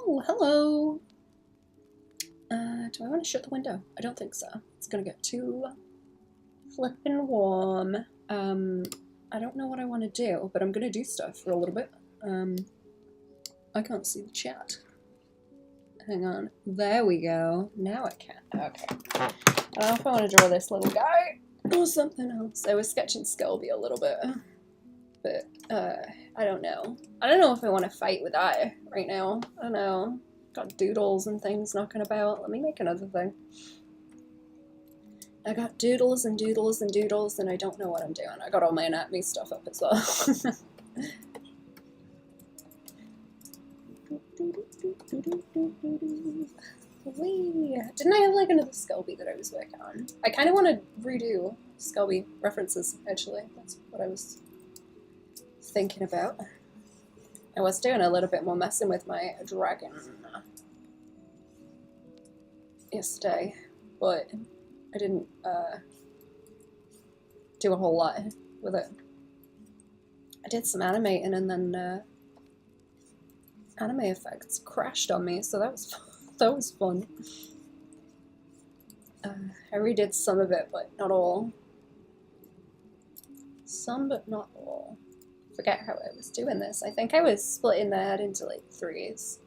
Oh, hello. Do I want to shut the window? I don't think so. It's gonna get too flippin' warm. I don't know what I want to do, but I'm gonna do stuff for a little bit. I can't see the chat. Hang on. There we go. Now I can. Okay. I don't know if I want to draw this little guy or something else. I was sketching Skelby a little bit, but I don't know. I don't know if I want to fight with that right now. I don't know. Got doodles and things knocking about. Let me make another thing. I got doodles and doodles and doodles, and I don't know what I'm doing. I got all my anatomy stuff up as well. Whee! Didn't I have like another Skelby that I was working on? I kind of want to redo Skelby references, actually. That's what I was thinking about. I was doing a little bit more messing with my dragon yesterday, but I didn't do a whole lot with it. I did some animating and then anime effects crashed on me, so that was fun. I redid some of it, but not all. Some, but not all. Forget how I was doing this. I think I was splitting the head into like threes,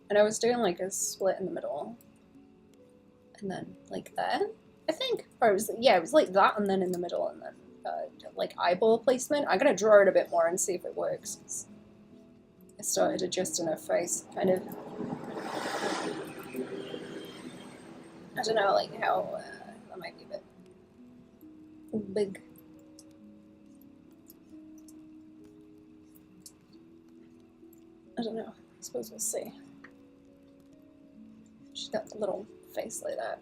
and I was doing like a split in the middle, and then like that, I think. Or it was, yeah, it was like that, and then in the middle, and then like eyeball placement. I'm gonna draw it a bit more and see if it works. 'Cause I started adjusting her face, kind of. I don't know, like how that might be a bit big. I don't know. I suppose we'll see. She's got a little face like that.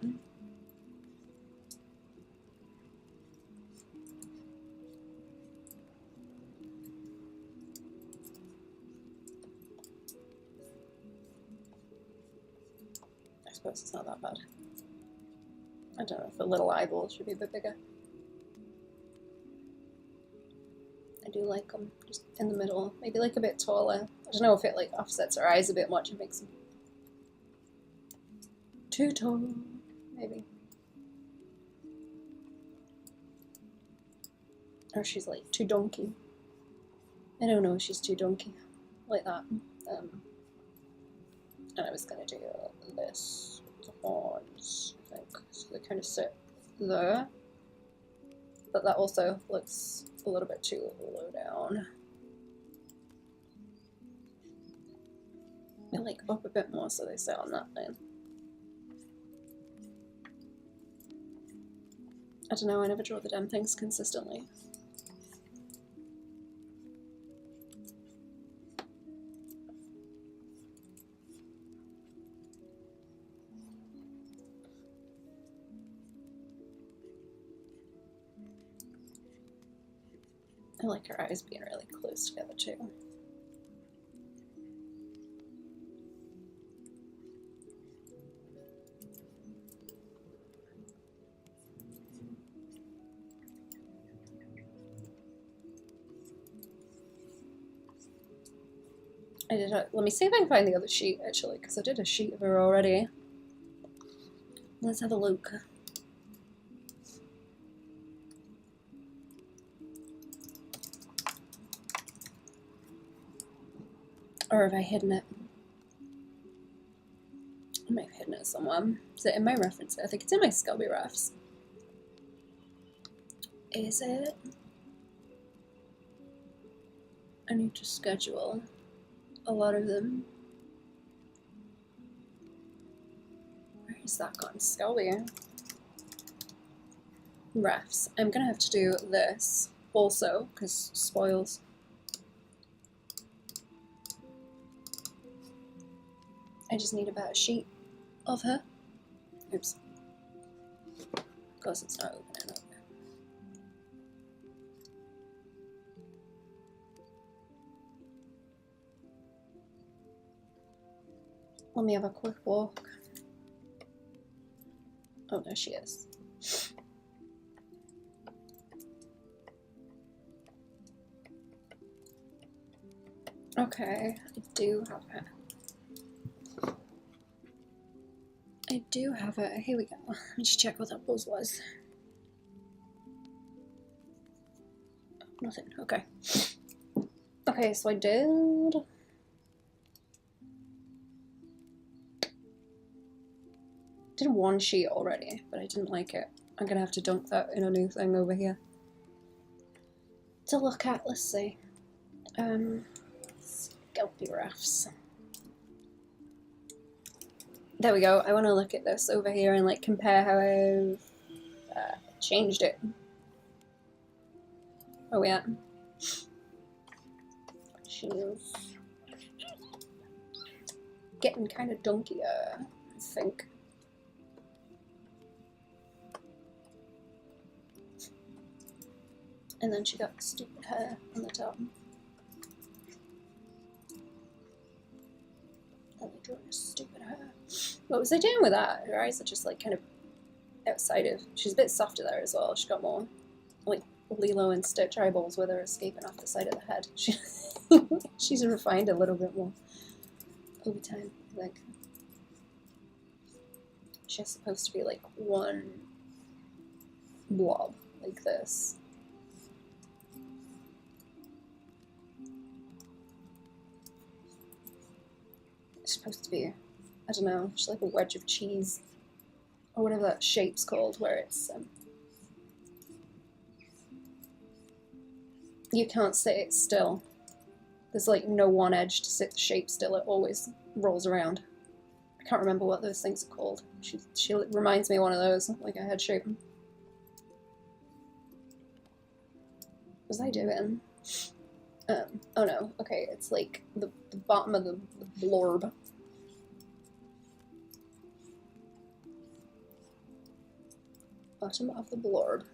I suppose it's not that bad. I don't know if the little eyeball should be a bit bigger. I do like them just in the middle, maybe like a bit taller. I don't know if it like offsets her eyes a bit much and makes them too tall, maybe. Or she's like too donkey. I don't know if she's too donkey, like that. And I was gonna do this, the horns, I think, so they kind of sit there. But that also looks a little bit too low down. And like up a bit more so they sit on that line. I don't know, I never draw the damn things consistently. I like her eyes being really close together too. Let me see if I can find the other sheet actually, because I did a sheet of her already. Let's have a look. Or have I hidden it? I might have hidden it somewhere. Is it in my reference? I think it's in my Skelby refs. Is it? I need to schedule a lot of them. Where is that gone? Skelby. Refs. I'm gonna have to do this also, because spoils. I just need a better sheet of her. Oops. Of course it's not opening up. Let me have a quick walk. Oh, there she is. Okay, I do have her. I do have a... Here we go. Let me just check what that pose was. Nothing. Okay. Okay, so I did... did one sheet already, but I didn't like it. I'm gonna have to dunk that in a new thing over here to look at. Let's see. Scalpy rafts. There we go. I want to look at this over here and like compare how I've changed it. Oh yeah. She's getting kind of dunkier, I think. And then she got stupid hair on the top. Then they drew her stupid hair. What was I doing with that? Her eyes are just like kind of outside of... She's a bit softer there as well. She got more like Lilo and Stitch eyeballs with her escaping off the side of the head. She's refined a little bit more over time, I think. She's supposed to be like one blob like this. It's supposed to be, I don't know, just like a wedge of cheese, or whatever that shape's called, where it's, you can't sit it still. There's like no one edge to sit the shape still, it always rolls around. I can't remember what those things are called. She reminds me of one of those, like a head shape. What was I doing? Oh no, okay, it's like the bottom of the blorb. Bottom of the blorb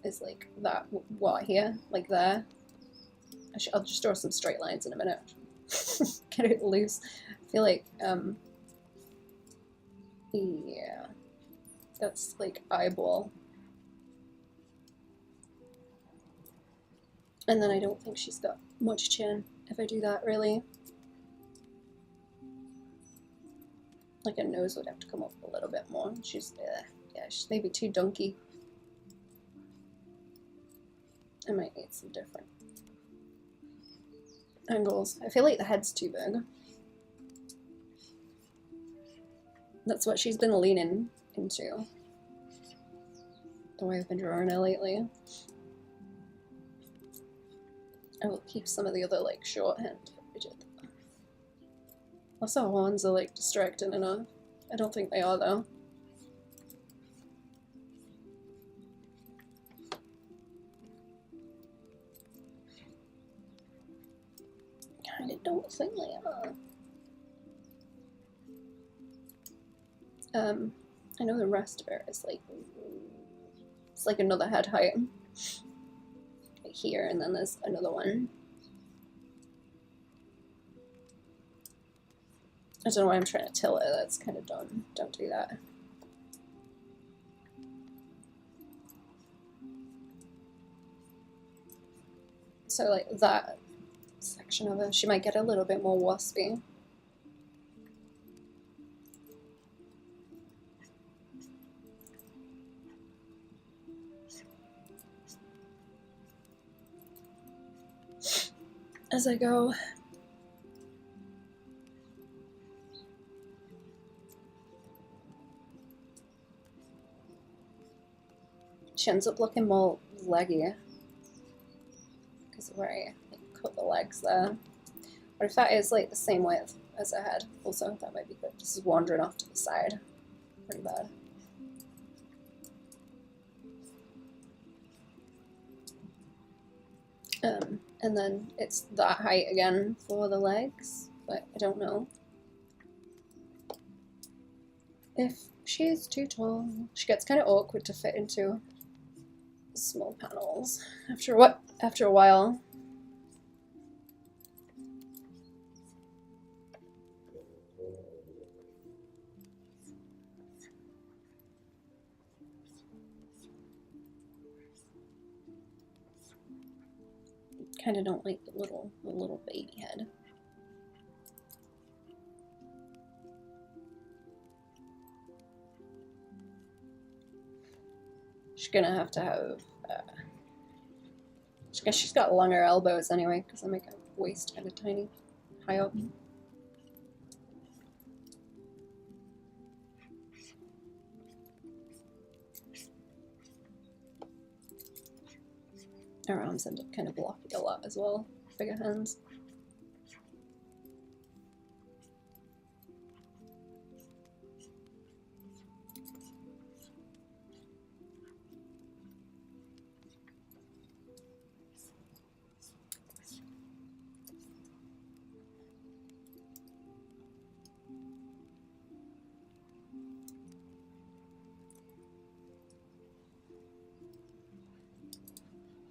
is like that, what, here? Like there? I'll just draw some straight lines in a minute. Get it loose. I feel like, yeah, that's like eyeball. And then I don't think she's got much chin if I do that, really. Like her nose would have to come up a little bit more. She's, yeah, she's maybe too dunky. I might need some different angles. I feel like the head's too big. That's what she's been leaning into, the way I've been drawing her lately. I will keep some of the other like shorthand. Also, her horns are like distracting enough. I don't think they are though. I don't think they are. I know the rest of it is like, it's like another head height. Right here, and then there's another one. I don't know why I'm trying to tilt it, that's kind of dumb. Don't do that. So like that section of her, she might get a little bit more waspy. As I go. She ends up looking more leggy because of where I cut the legs there. But if that is like the same width as her head, also that might be good. This is wandering off to the side. Pretty bad. And then it's that height again for the legs, but I don't know if she is too tall. She gets kind of awkward to fit into small panels after a while. Kind of don't like the little baby head. I She's gonna have to have. I guess she's got longer elbows anyway, because I make her waist kind of tiny, high up. Her arms end up kind of blocky a lot as well. Bigger hands.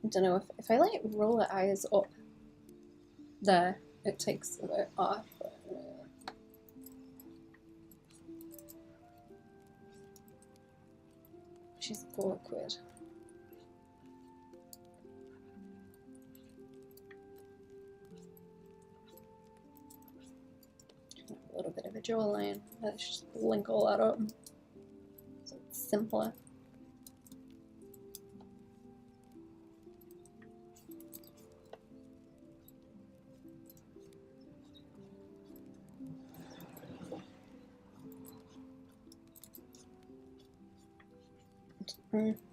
I don't know, if I like roll her eyes up there, it takes a bit off. She's awkward. A little bit of a jawline. Let's just link all that up so it's simpler.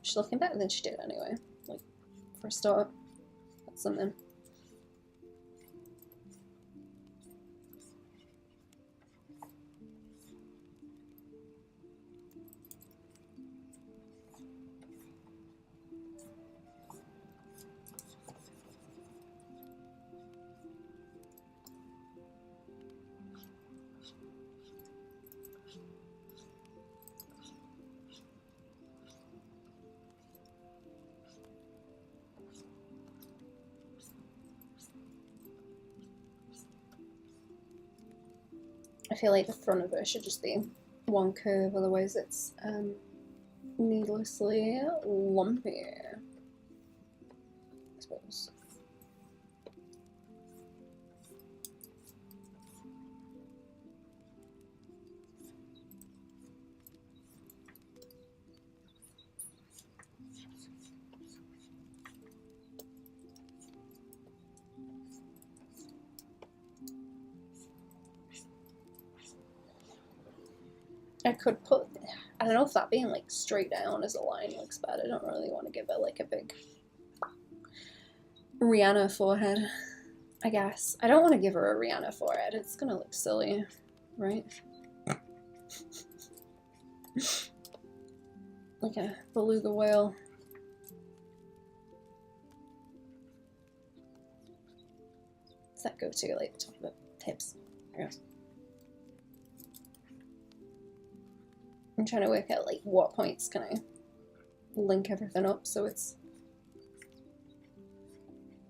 She's looking better than she did anyway. Like, for a start, that's something. I feel like the front of her should just be one curve, otherwise it's needlessly lumpy, I suppose. I could put, I don't know if that being like straight down as a line looks bad. I don't really want to give it like a big Rihanna forehead, I guess. I don't want to give her a Rihanna forehead. It's gonna look silly, right? Like a beluga whale. Does that go to like the top of the hips? I guess. I'm trying to work out like what points can I link everything up so it's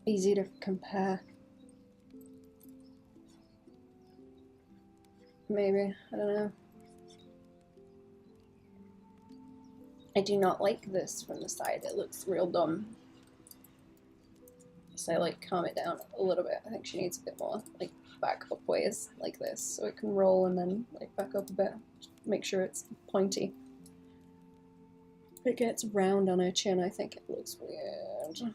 easy to compare. Maybe, I don't know. I do not like this from the side, it looks real dumb. So I like calm it down a little bit. I think she needs a bit more like back up ways like this so it can roll and then like back up a bit. Make sure it's pointy. If it gets round on her chin, I think it looks weird.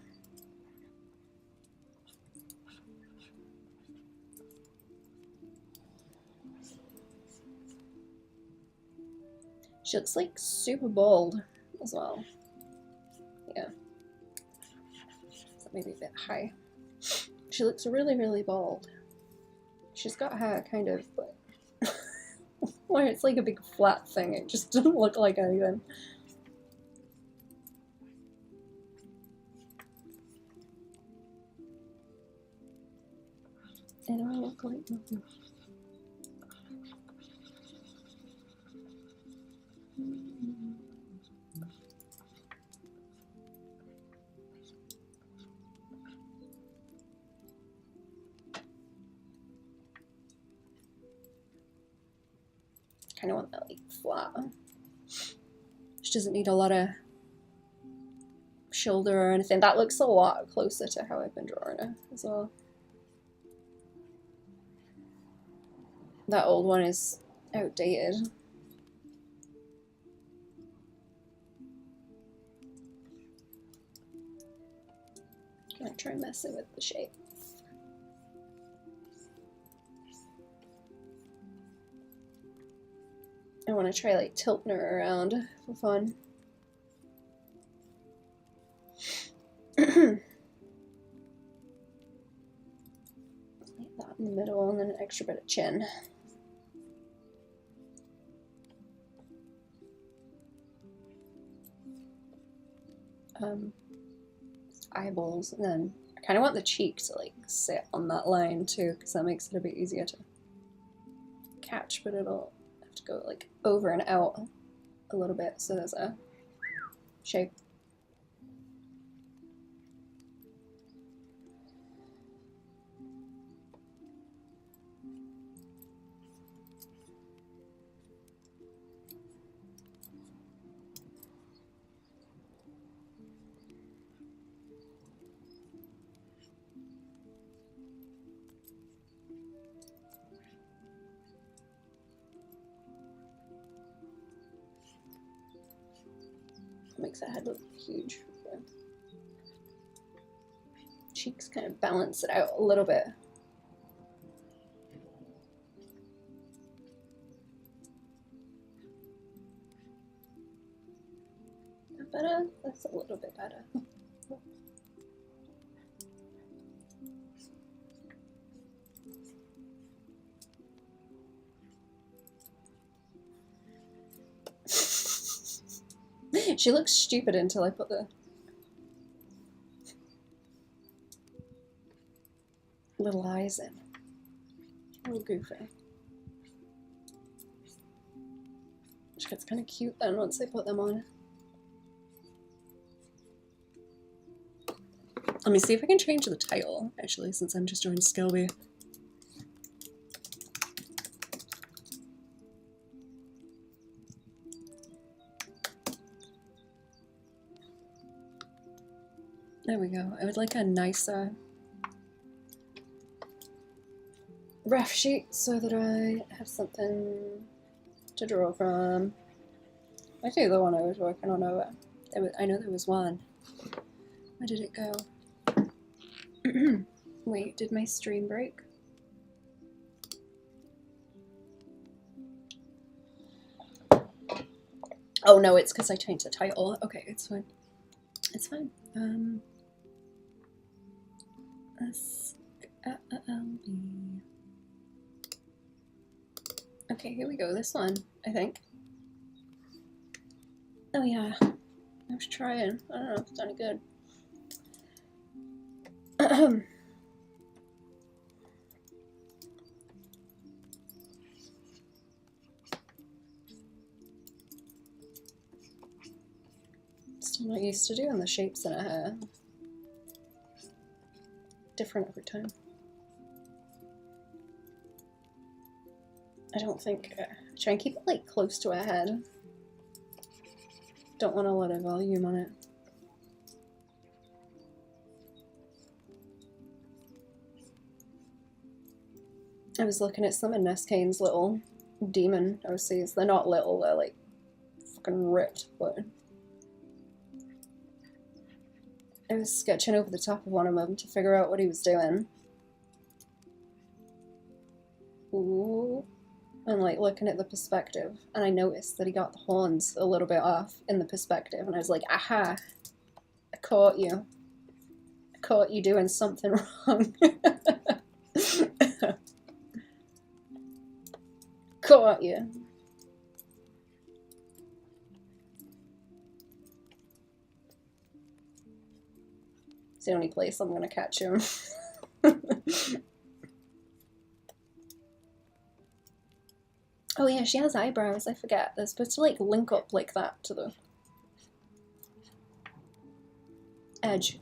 She looks like super bald as well. Yeah. So maybe a bit high. She looks really, really bald. She's got hair kind of like where it's like a big flat thing, it just doesn't look like anything. It don't look like nothing. Kind of want that like flat. She doesn't need a lot of shoulder or anything. That looks a lot closer to how I've been drawing her as well. That old one is outdated. I'm gonna try messing with the shape. I want to try like tilting her around for fun. Like that in the middle, and then an extra bit of chin. Eyeballs, and then I kind of want the cheek to like sit on that line too, because that makes it a bit easier to catch, but it'll have to go like over and out a little bit so there's a shape. Makes that head look huge. Cheeks kind of balance it out a little bit. That better? That's a little bit better. She looks stupid until I put the little eyes in. A little goofy. Which gets kind of cute then once I put them on. Let me see if I can change the title, actually, since I'm just doing Skilby. There we go. I would like a nicer ref sheet so that I have something to draw from. Actually, the one I was working on, I know there was one. Where did it go? Wait, did my stream break? Oh no, it's because I changed the title. Okay, it's fine. It's fine. Okay, here we go. This one, I think. Oh yeah, I was trying. I don't know if it's any good. Still not used to doing the shapes in a hair. Different every time. I don't think. Try and keep it like close to her head. Don't want a lot of volume on it. I was looking at some of Ness Kane's little demon OCs. They're not little, they're like fucking ripped, but I was sketching over the top of one of them to figure out what he was doing. Ooh. And like looking at the perspective, and I noticed that he got the horns a little bit off in the perspective, and I was like, aha, I caught you. I caught you doing something wrong. Caught you. It's the only place I'm gonna catch him. Oh yeah, she has eyebrows, I forget. They're supposed to like link up like that to the edge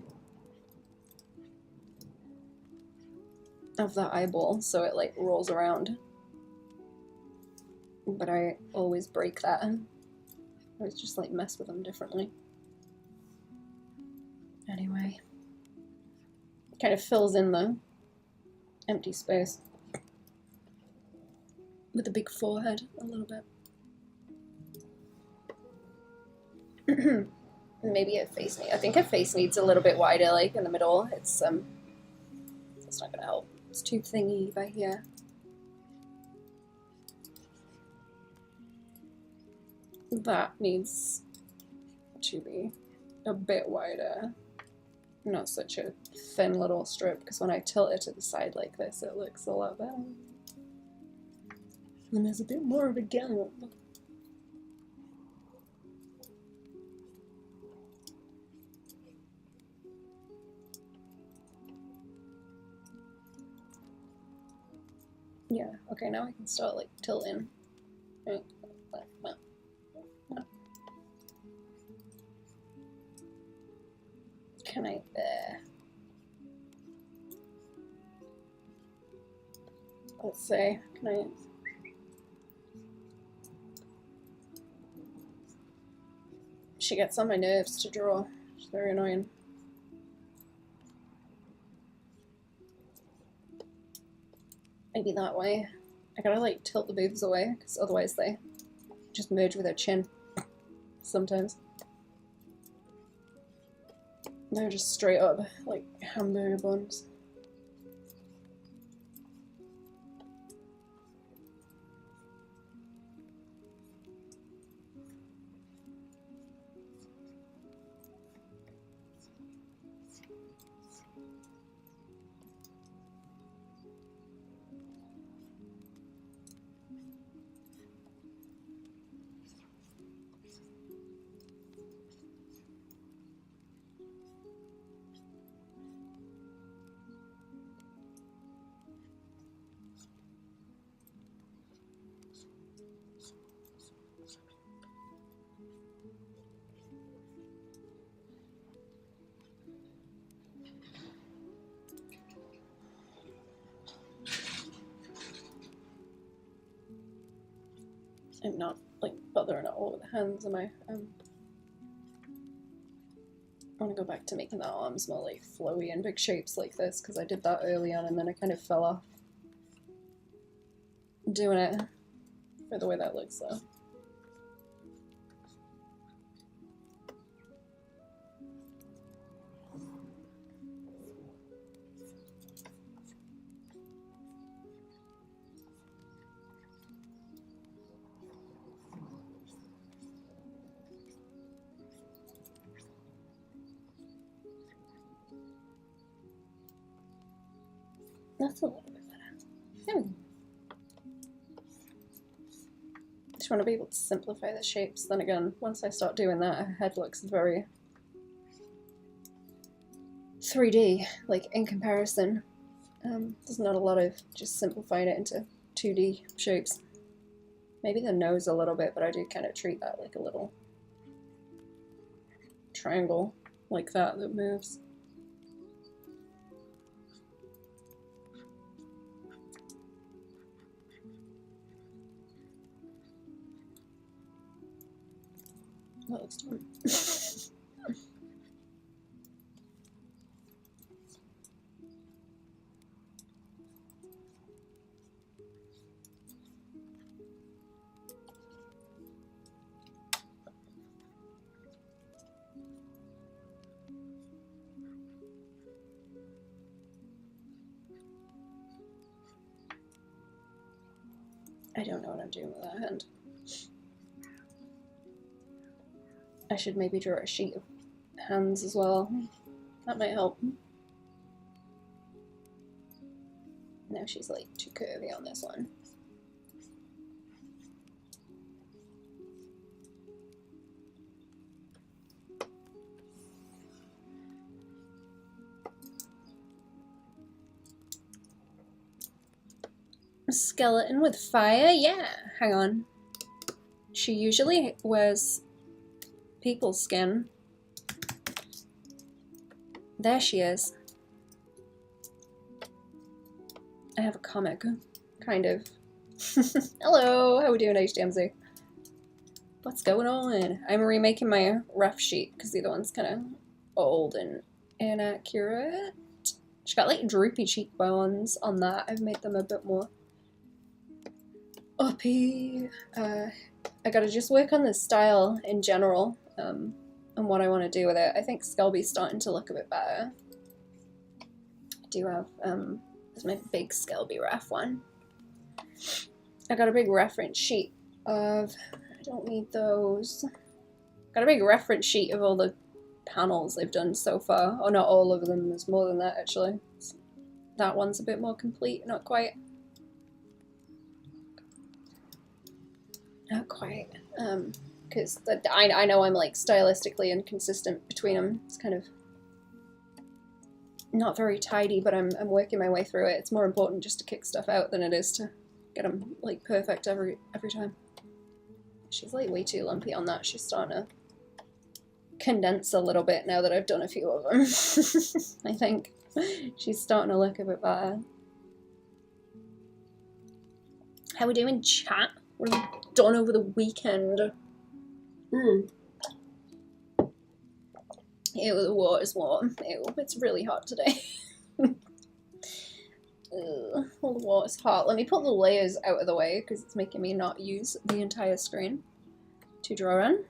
of the eyeball, so it like rolls around. But I always break that. I always just like mess with them differently. Anyway. It kind of fills in the empty space. With a big forehead, a little bit. Maybe her face need. I think her face needs a little bit wider, like in the middle. It's not gonna help. It's too thingy by here. That needs to be a bit wider. Not such a thin little strip, because when I tilt it to the side like this, it looks a lot better. And there's a bit more of a gap. Yeah, okay, now I can start like tilting. Right. Can I let's say, can I she gets on my nerves to draw. She's very annoying. Maybe that way. I gotta like tilt the boobs away, because otherwise they just merge with her chin sometimes. They're just straight up like hamburger buns. I'm not like bothering it all with the hands, am I? I want to go back to making the arms more like flowy and big shapes like this, because I did that early on and then I kind of fell off doing it for the way that looks though. That's a little bit better. There we go. Just want to be able to simplify the shapes. Then again, once I start doing that, her head looks very 3D, like in comparison. There's not a lot of just simplifying it into 2D shapes. Maybe the nose a little bit, but I do kind of treat that like a little triangle like that moves. That looks fun. I don't know what I'm doing with that hand. I should maybe draw a sheet of hands as well. That might help. Now she's like too curvy on this one. A skeleton with fire? Yeah, hang on. She usually wears people's skin. There she is. I have a comic, kind of. Hello, how are we doing, HDMZ? What's going on? I'm remaking my rough sheet because the other one's kind of old and inaccurate. She got like droopy cheekbones on that. I've made them a bit more uppy. I gotta just work on the style in general. and what I want to do with it. I think Skelby's starting to look a bit better. I do have, there's my big Skelby ref one. I got a big reference sheet of, I don't need those. Got a big reference sheet of all the panels they've done so far. Oh, not all of them, there's more than that actually. That one's a bit more complete, not quite. Not quite. Because I know I'm like stylistically inconsistent between them. It's kind of not very tidy, but I'm working my way through it. It's more important just to kick stuff out than it is to get them like perfect every time. She's like way too lumpy on that. She's starting to condense a little bit now that I've done a few of them. I think she's starting to look a bit better. How we doing, chat? What have we done over the weekend? Ew, the water's warm. Ew, it's really hot today. All the water's hot. Let me put the layers out of the way because it's making me not use the entire screen to draw in.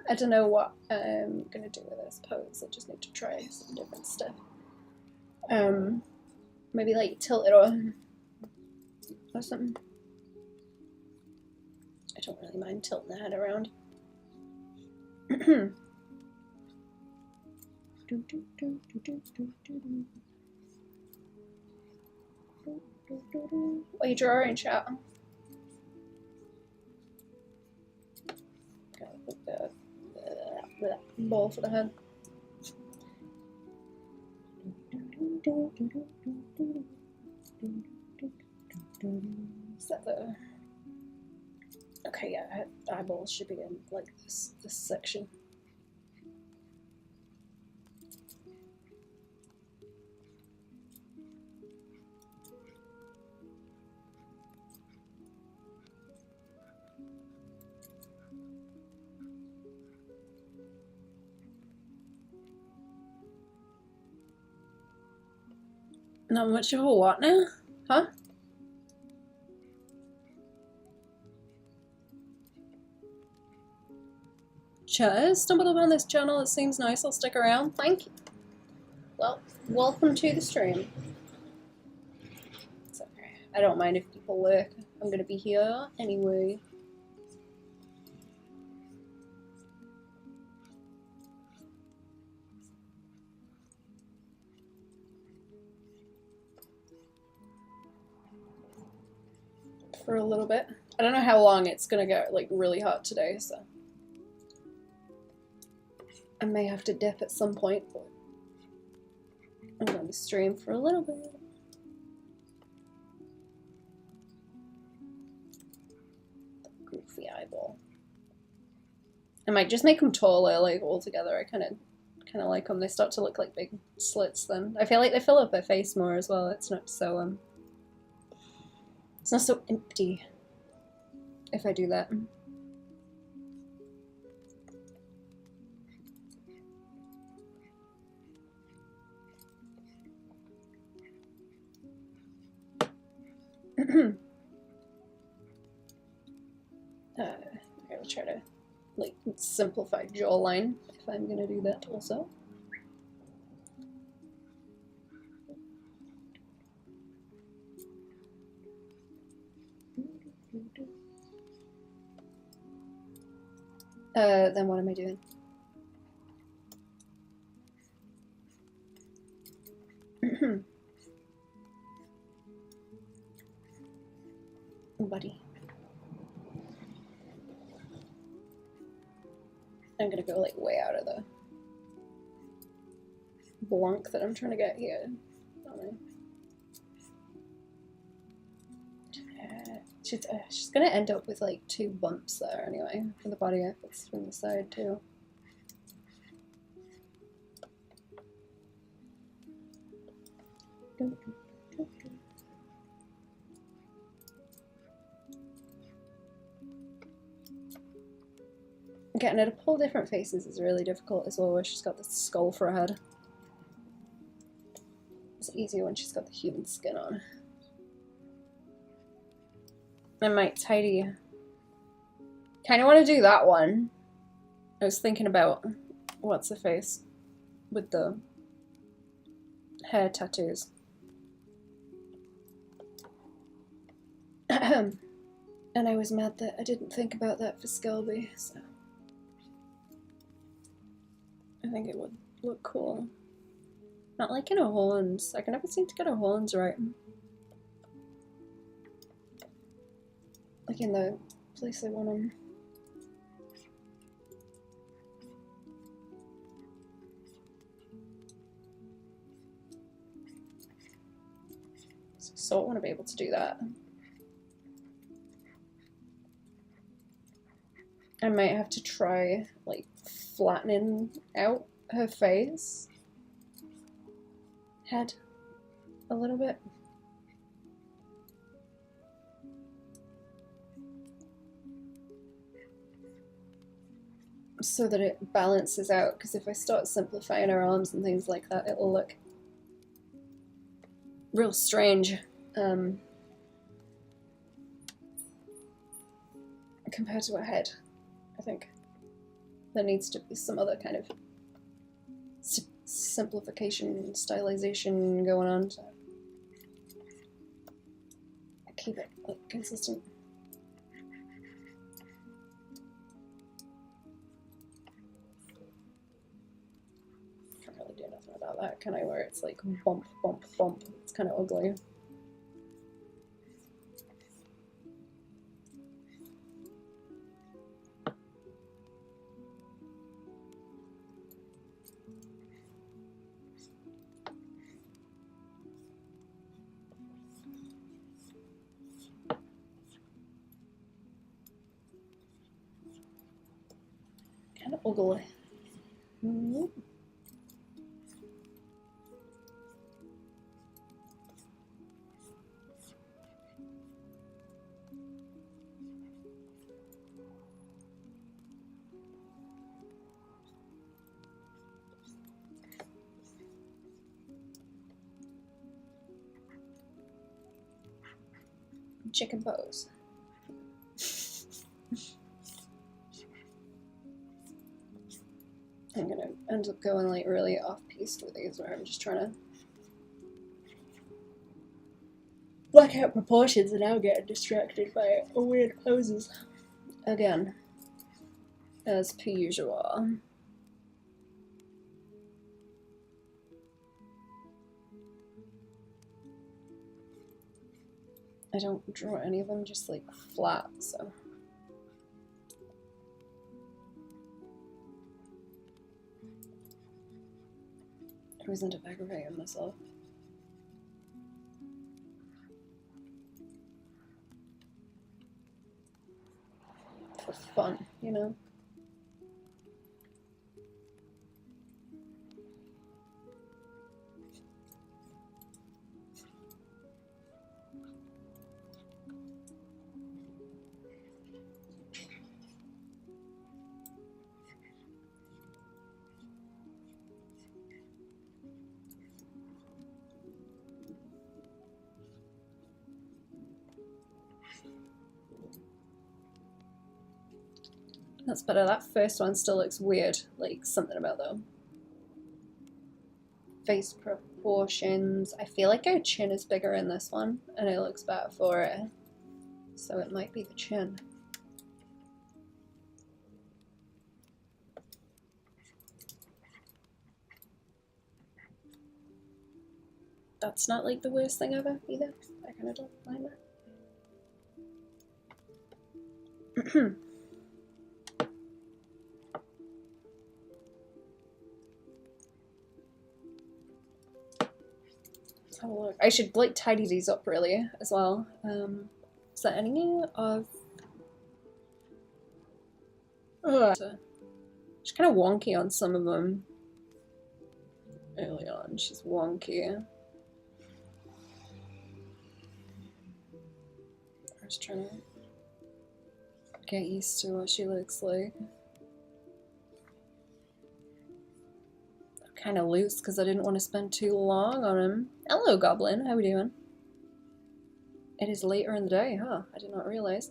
I don't know what I'm gonna do with this pose. I just need to try some different stuff. Maybe like tilt it on or something. I don't really mind tilting the head around. What are you drawing, chat? Put the ball for the head. Is that the... Okay, yeah, eyeballs should be in like this section. Not much of a what now? Huh? Cheers, stumbled upon this channel, it seems nice, I'll stick around, thank you. Well, welcome to the stream. It's okay, I don't mind if people lurk, I'm gonna be here anyway. For a little bit. I don't know how long it's gonna get like really hot today, so I may have to dip at some point, but I'm gonna stream for a little bit. Goofy eyeball. I might just make them taller, like altogether. I kind of like them. They start to look like big slits. Then I feel like they fill up her face more as well. It's not so it's not so empty if I do that. I'll try to like simplify jawline if I'm gonna do that also. Then what am I doing? Buddy. I'm gonna go like way out of the blank that I'm trying to get here. She's gonna end up with like 2 bumps there anyway for the body efforts from the side too. Getting her to pull different faces is really difficult as well, where she's got the skull for a head. It's easier when she's got the human skin on. I might tidy. Kind of want to do that one. I was thinking about what's the face with the hair tattoos. And I was mad that I didn't think about that for Skelby, so I think it would look cool. Not liking her horns. I can never seem to get her horns right. Like in the place I want them. So I want to be able to do that. I might have to try like flattening out her face, head, a little bit. So that it balances out, because if I start simplifying her arms and things like that, it'll look real strange compared to her head. I think there needs to be some other kind of simplification, stylization going on to keep it like consistent. Can't really do nothing about that, can I? Where it's like bump, bump, bump. It's kind of ugly. Kind of ugly. Mm-hmm. Chicken pose. I'm gonna end up going like really off-piste with these, where I'm just trying to black out proportions and now getting distracted by weird poses. Again, as per usual. I don't draw any of them just like flat, so. I always end up aggravating myself. For fun, you know? That's better. That first one still looks weird. Like something about the face proportions. I feel like her chin is bigger in this one, and it looks better for it. So it might be the chin. That's not like the worst thing ever either. I kind of don't mind that. Let's have a look. I should like tidy these up really as well. Is there any of? She's kind of wonky on some of them. Early on, she's wonky. I was trying to get used to what she looks like. kind of loose because I didn't want to spend too long on him. Hello, Goblin. How we doing? It is later in the day, huh? I did not realize.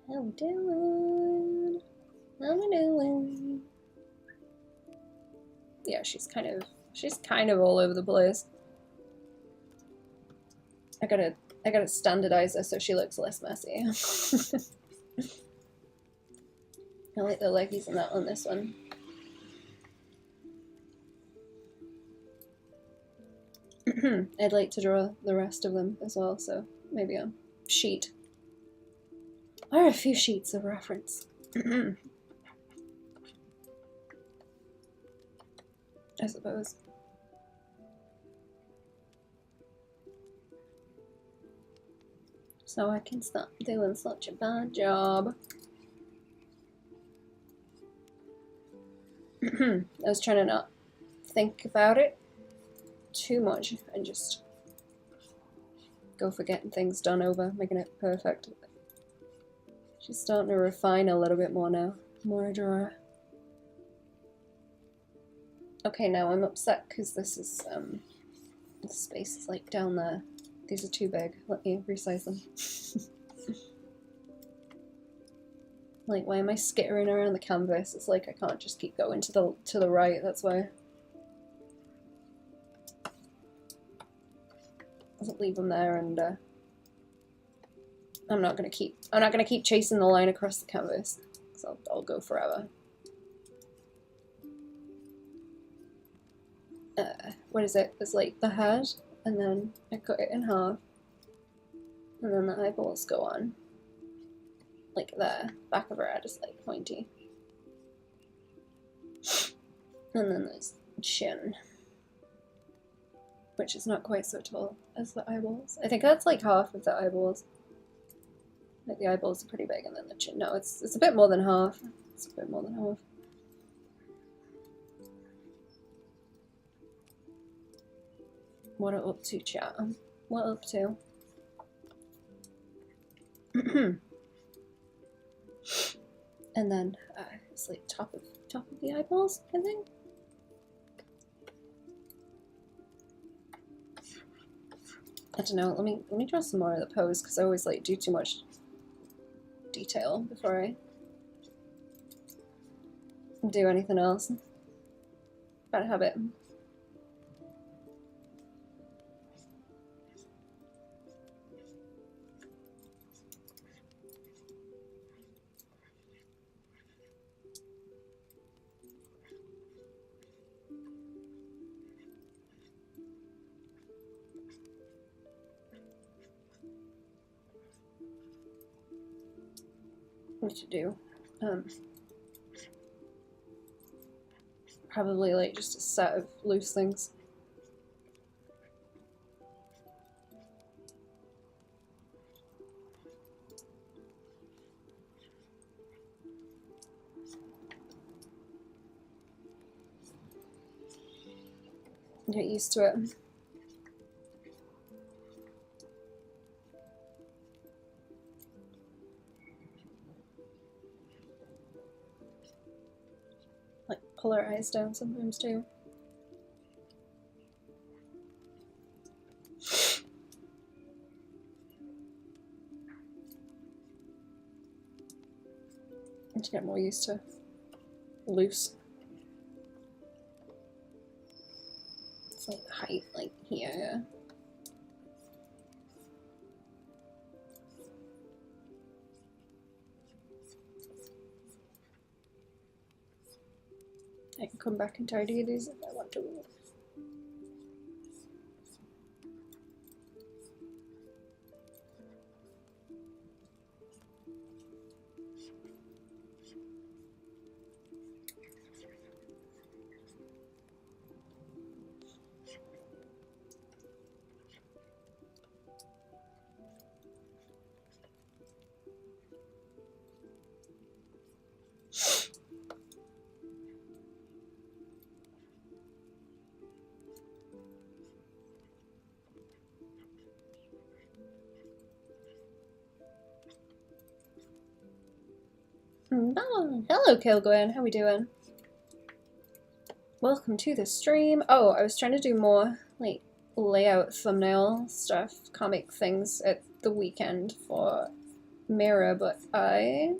How we doing? How we doing? Yeah, she's kind of all over the place. I gotta standardize her so she looks less messy. I like the leggies and that on this one. I'd like to draw the rest of them as well, so maybe a sheet. Or a few sheets of reference. I suppose. So I can stop doing such a bad job. I was trying to not think about it too much and just go for getting things done over, making it perfect. She's starting to refine a little bit more now. More drawer. Okay, now I'm upset because this is, the space is like down there. These are too big. Let me resize them. Like, why am I skittering around the canvas? It's like I can't just keep going to the right, that's why. I'll leave them there, and I'm not gonna keep chasing the line across the canvas, because I'll go forever. What is it? It's like the head, and then I cut it in half, and then the eyeballs go on. Like the back of her head is like pointy. And then there's chin, which is not quite so tall as the eyeballs. I think that's like half of the eyeballs. Like the eyeballs are pretty big, and then the chin. No, it's a bit more than half. It's a bit more than half. What are up to, chat? What up to? And then it's like top of the eyeballs, I think. I don't know. Let me draw some more of the pose, because I always like do too much detail before I do anything else. Bad habit. What to do? Probably like just a set of loose things. Get used to it. Like pull our eyes down sometimes too. And to get more used to loose. It's like the height, like here, yeah. I can come back and tidy these if I want to. Oh, hello, Kilgwen. How we doing? Welcome to the stream. Oh, I was trying to do more like layout thumbnail stuff, comic things at the weekend for Mira, but I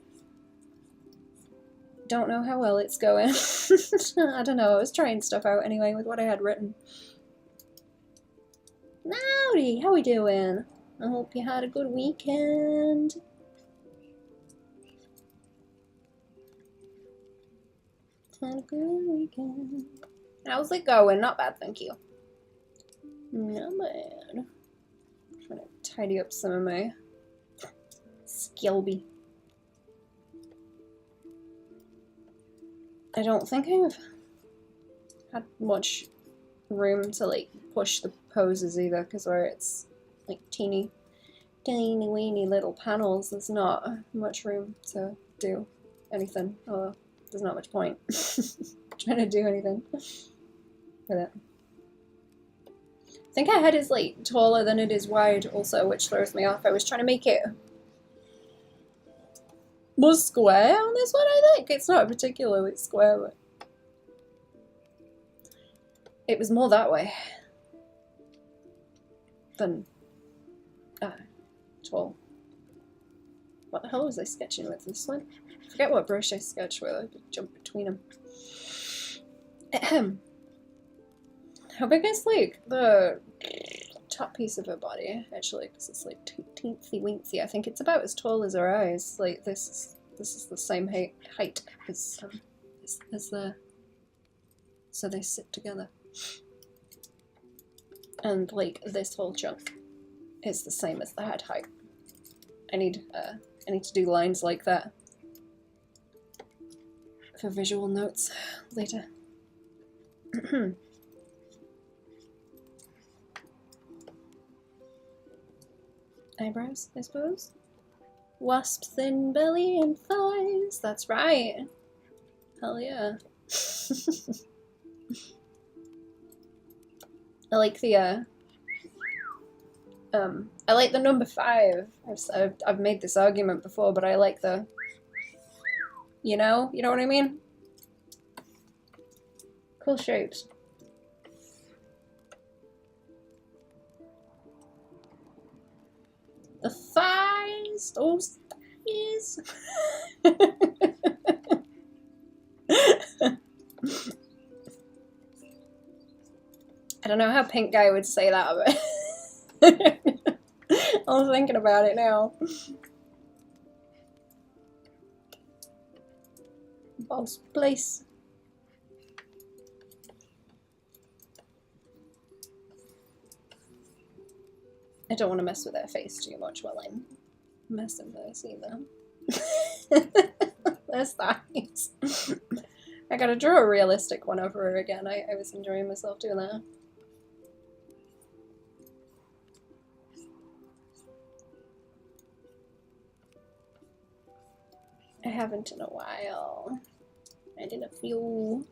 don't know how well it's going. I don't know, I was trying stuff out anyway with what I had written. Howdy, how we doing? I hope you had a good weekend. Had a good weekend. How's it going? Not bad, thank you. Not bad. I'm trying to tidy up some of my Skilby. I don't think I've had much room to like push the poses either, because where it's like teeny weeny little panels, there's not much room to do anything, or there's not much point trying to do anything with it. I think our head is like taller than it is wide also, which throws me off. I was trying to make it more square on this one, I think. It's not particularly square, but it was more that way than tall. What the hell was I sketching with this one? I forget what brush I sketched with. I could jump between them. Ahem. How big is like the top piece of her body actually? Because it's like teensy weensy. I think it's about as tall as her eyes. Like this is the same height as the. So they sit together. And like this whole chunk is the same as the head height. I need to do lines like that for visual notes later. Eyebrows, I suppose. Wasp, thin belly and thighs. That's right. Hell yeah. I like the I like the number 5. I've made this argument before, but I like the, you know what I mean? Cool shapes. The thighs, those thighs. I don't know how Pink Guy would say that, but I'm thinking about it now. Boss place. I don't want to mess with their face too much while I'm messing with this either. There's thighs. I gotta draw a realistic one over her again. I was enjoying myself doing that. I haven't in a while. I didn't feel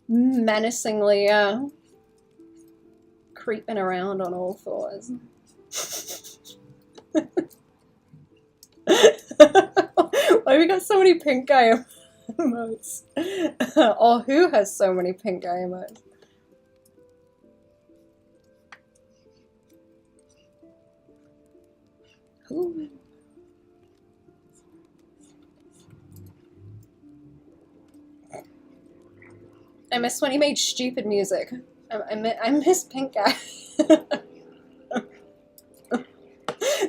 menacingly creeping around on all fours. Why we got so many Pink Guy emotes? Or who has so many Pink Guy emotes? Who? I miss when he made stupid music. I miss Pink Guy.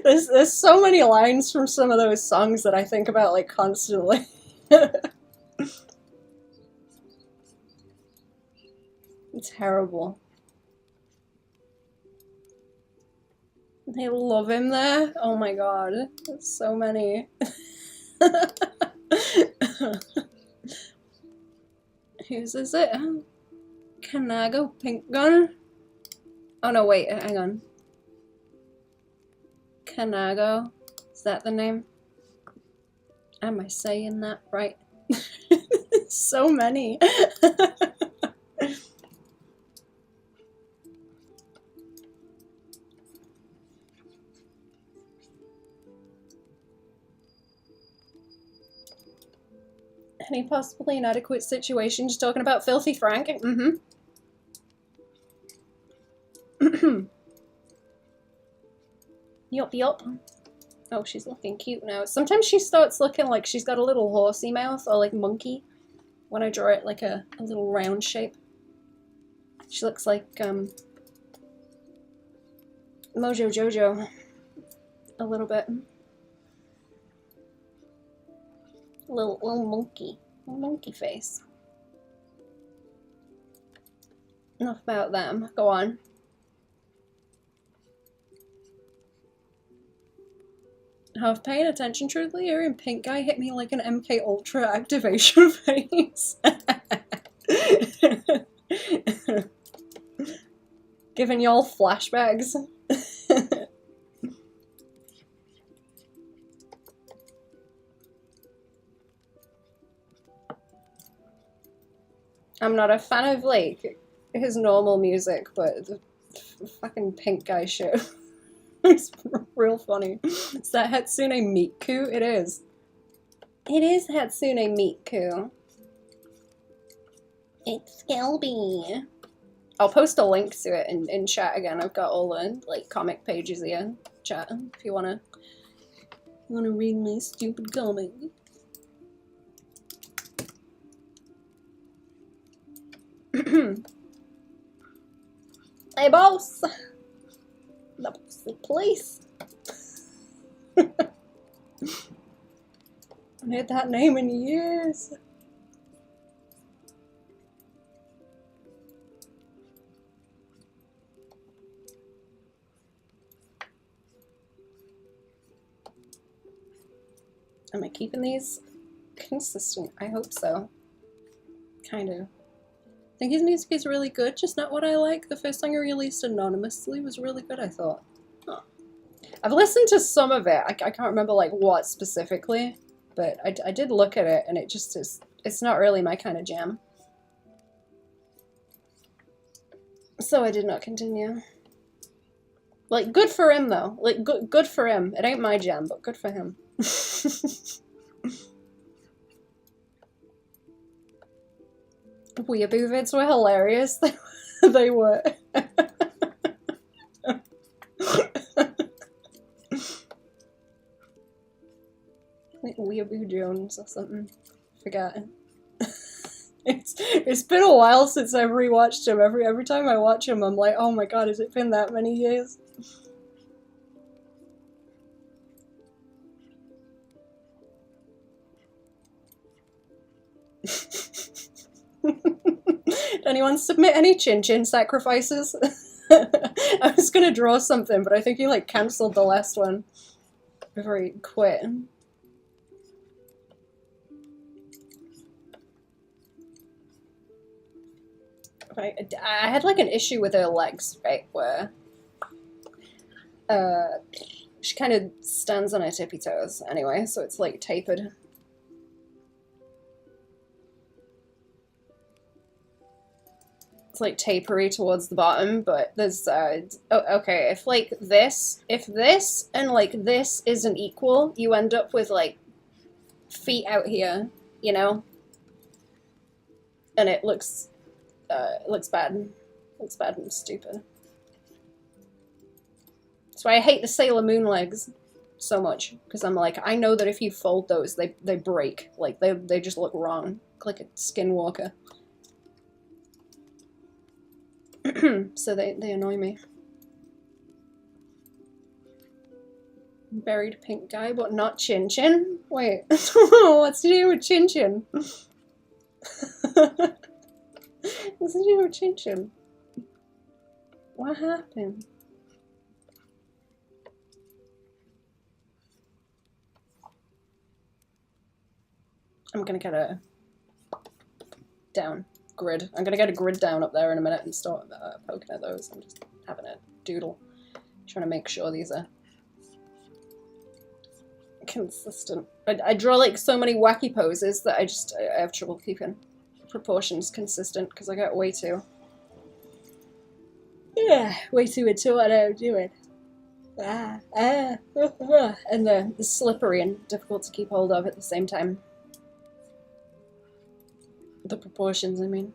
There's so many lines from some of those songs that I think about like constantly. It's terrible. They love him there. Oh my god, there's so many. Whose is it? Kanago Pink Gun? Oh no, wait, hang on. Kanago? Is that the name? Am I saying that right? So many. Any possibly inadequate situations? Talking about Filthy Frank? Mm-hmm. Yup, yup. Oh, she's looking cute now. Sometimes she starts looking like she's got a little horsey mouth or like monkey when I draw it like a little round shape. She looks like Mojo Jojo a little bit. Little monkey face. Enough about them. Go on. Half paying attention, truthfully, hearing pink guy hit me like an MK Ultra activation face. Giving y'all flashbacks. I'm not a fan of, like, his normal music, but the fucking pink guy shit. It's real funny. Is that Hatsune Miku? It is. It is Hatsune Miku. It's Skelby. I'll post a link to it in chat again. I've got all the like comic pages here. Chat if you wanna read my stupid comic. Hey boss! The police. I heard that name in years. Am I keeping these consistent? I hope so. Kind of. I think his music is really good, just not what I like. The first song he released anonymously was really good, I thought. Huh. I've listened to some of it. I can't remember like what specifically, but I did look at it and it just is, it's not really my kind of jam. So I did not continue. Like, good for him though. Like, good for him. It ain't my jam, but good for him. Weeaboo vids were hilarious. They were. Like Weeaboo Jones or something. Forgot. It's been a while since I've rewatched him. Every time I watch him, I'm like, oh my god, has it been that many years? Did anyone submit any chin-chin sacrifices? I was gonna draw something, but I think he like cancelled the last one before he quit. Right, I had like an issue with her legs, right, where she kind of stands on her tippy toes anyway, so it's like tapered. It's like tapery towards the bottom, but there's okay, if this and like this isn't equal, you end up with like feet out here, you know, and it looks bad. It looks bad and stupid. That's why I hate the Sailor Moon legs so much, because I'm like, I know that if you fold those, they break. Like they just look wrong, like a skinwalker. So they annoy me. Buried pink guy, but not Chin Chin? Wait, what's to do with Chin Chin? What's to do with Chin Chin? What happened? I'm gonna get a down grid. I'm gonna get a grid down up there in a minute and start poking at those. I'm just having a doodle, trying to make sure these are consistent. I draw like so many wacky poses that I have trouble keeping proportions consistent because I get way too into what I'm doing. And the slippery and difficult to keep hold of at the same time. The proportions, I mean.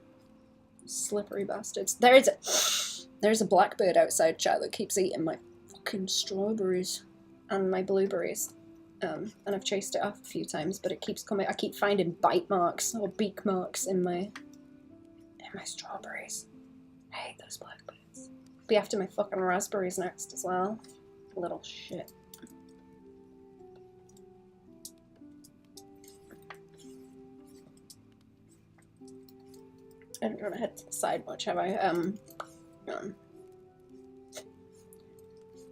Slippery bastards. There's a blackbird outside, chat, that keeps eating my fucking strawberries and my blueberries. And I've chased it off a few times, but it keeps coming. I keep finding bite marks or beak marks in my strawberries. I hate those blackbirds. Be after my fucking raspberries next as well. Little shit. I haven't gonna head to the side much, have I?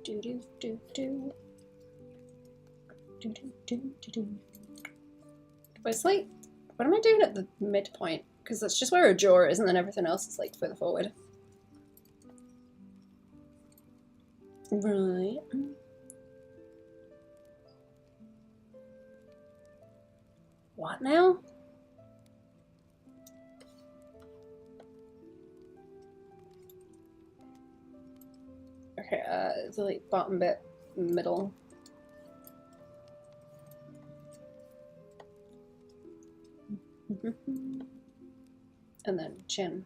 Do do do do. Do do do do do. But it's like, what am I doing at the midpoint? Because that's just where her jaw is, and then everything else is like further forward. Right. What now? Okay, the like bottom bit, middle. And then chin.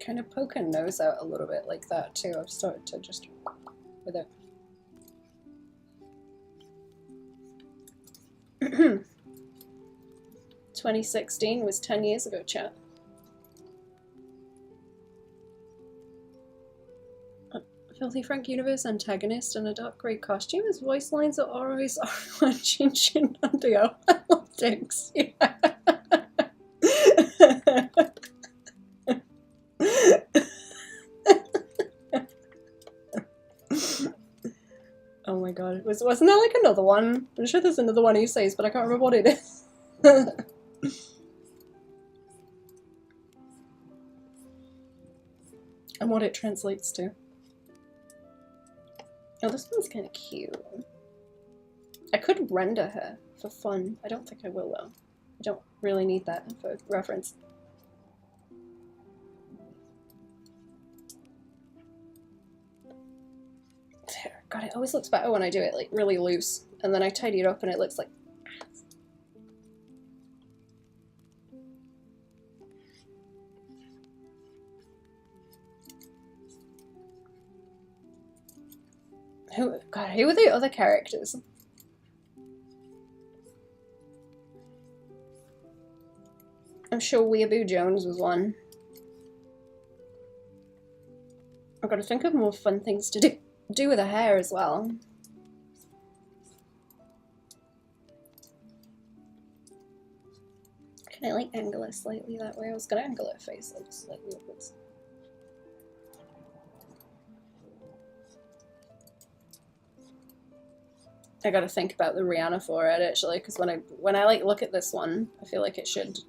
Kind of poke her nose out a little bit like that too. I've started to just with it. 2016 was 10 years ago, chat. Filthy Frank Universe antagonist in a dark grey costume. His voice lines are always chin chin under politics. Yeah. Oh my god. Wasn't there like another one? I'm sure there's another one he says, but I can't remember what it is. And what it translates to. Oh, this one's kind of cute. I could render her for fun. I don't think I will though. I don't really need that for reference. God, it always looks better when I do it like really loose, and then I tidy it up and it looks like who are the other characters? I'm sure Weeaboo Jones was one. I've got to think of more fun things to do with her hair as well. Can I like angle it slightly that way? I was gonna angle her face like slightly upwards. I gotta think about the Rihanna forehead actually, because when I like look at this one, I feel like it should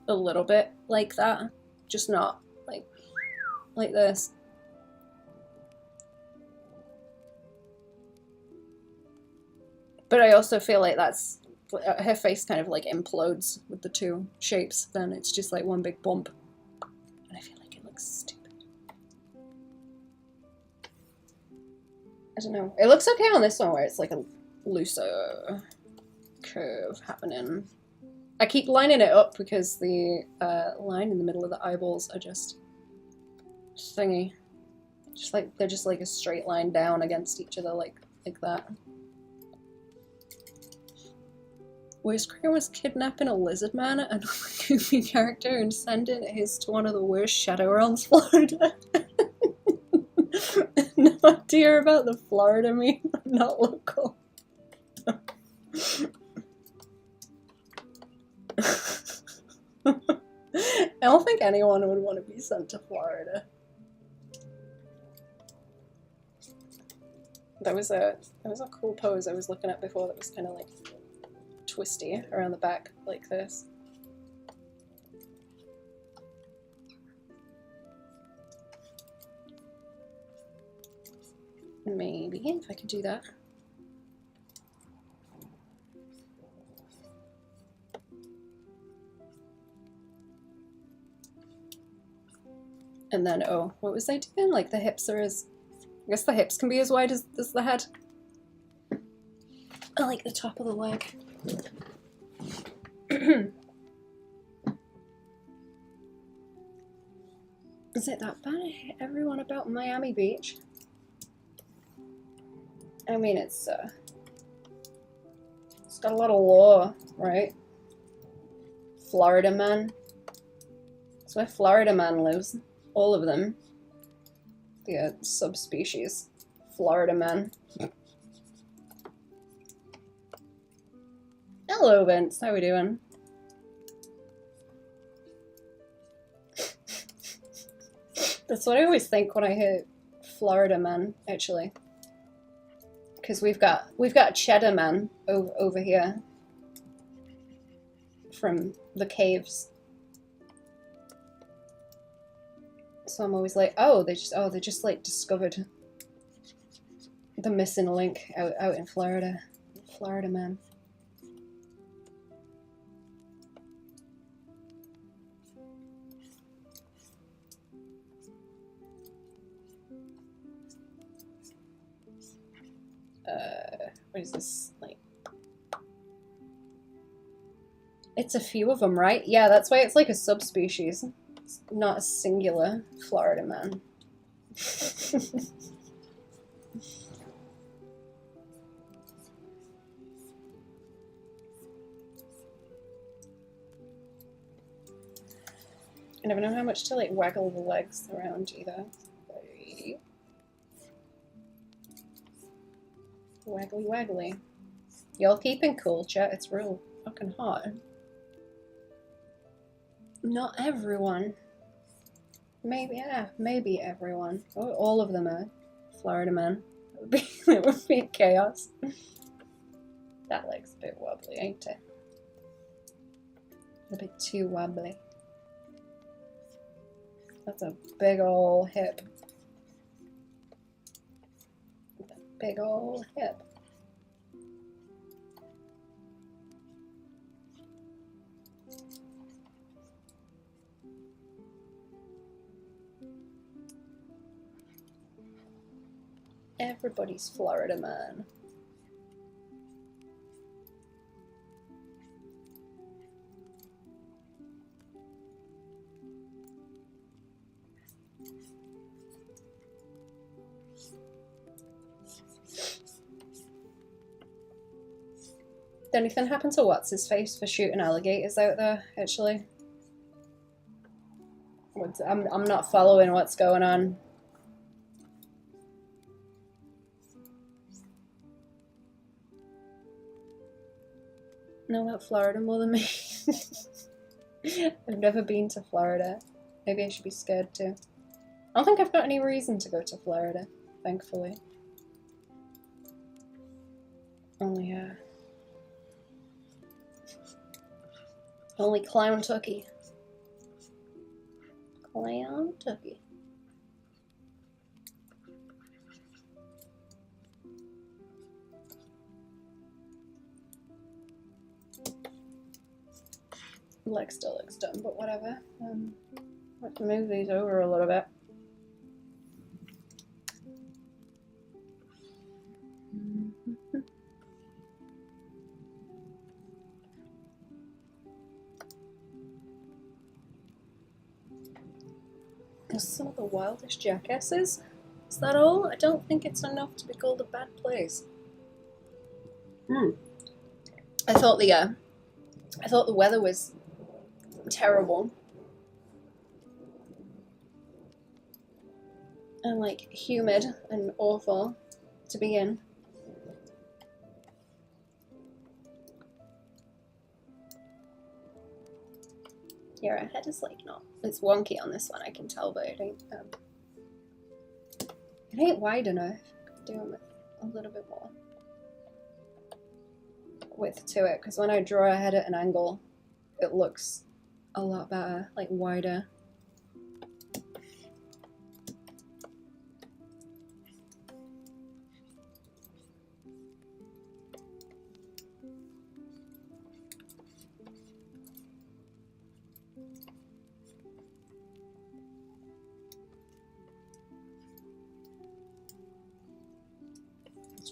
a little bit like that, just not like this. But I also feel like that's her face kind of like implodes with the two shapes. Then it's just like one big bump, and I feel like it looks stupid. I don't know. It looks okay on this one where it's like a looser curve happening. I keep lining it up because the line in the middle of the eyeballs are just thingy. Just like they're just like a straight line down against each other like that. Worst crime was kidnapping a lizard man and a goofy character and sending his to one of the worst shadow realms, Florida. No idea about the Florida meme. I'm not local. I don't think anyone would want to be sent to Florida. That was a cool pose I was looking at before that was kind of like twisty around the back like this. Maybe if I could do that. And then, oh, what was I doing? Like the hips are as, I guess the hips can be as wide as the head. I like the top of the leg. Is it that bad? I hate everyone about Miami Beach. I mean, it's got a lot of law, right? Florida man. That's where Florida man lives. All of them. The subspecies. Florida man. Hello, Vince. How we doing? That's what I always think when I hear Florida man, actually. Because we've got Cheddar Man over here from the caves. So I'm always like, oh, they just like discovered the missing link out in Florida. Florida Man. What is this, like? It's a few of them, right? Yeah, that's why it's like a subspecies. It's not a singular Florida man. I never know how much to like waggle the legs around either. Waggly waggly. Y'all keeping cool, chat? It's real fucking hot. Not everyone. Maybe, yeah, maybe everyone. Oh, all of them are Florida men. It would be chaos. That leg's a bit wobbly, ain't it? A bit too wobbly. That's a big ol' hip. Big ol' hip. Everybody's Florida man. Did anything happen to what's his face for shooting alligators out there? Actually, I'm not following what's going on. Know about Florida more than me. I've never been to Florida. Maybe I should be scared too. I don't think I've got any reason to go to Florida, thankfully. Only Clown Tucky. Clown Tucky. Leg still looks dumb, but whatever. Let's move these over a little bit. Some of the wildest jackasses? Is that all? I don't think it's enough to be called a bad place. I thought the weather was terrible. And like humid and awful to be in. Yeah, our head is like not, it's wonky on this one, I can tell, but it ain't wide enough. Do it with a little bit more width to it, because when I draw a head at an angle, it looks a lot better, like wider.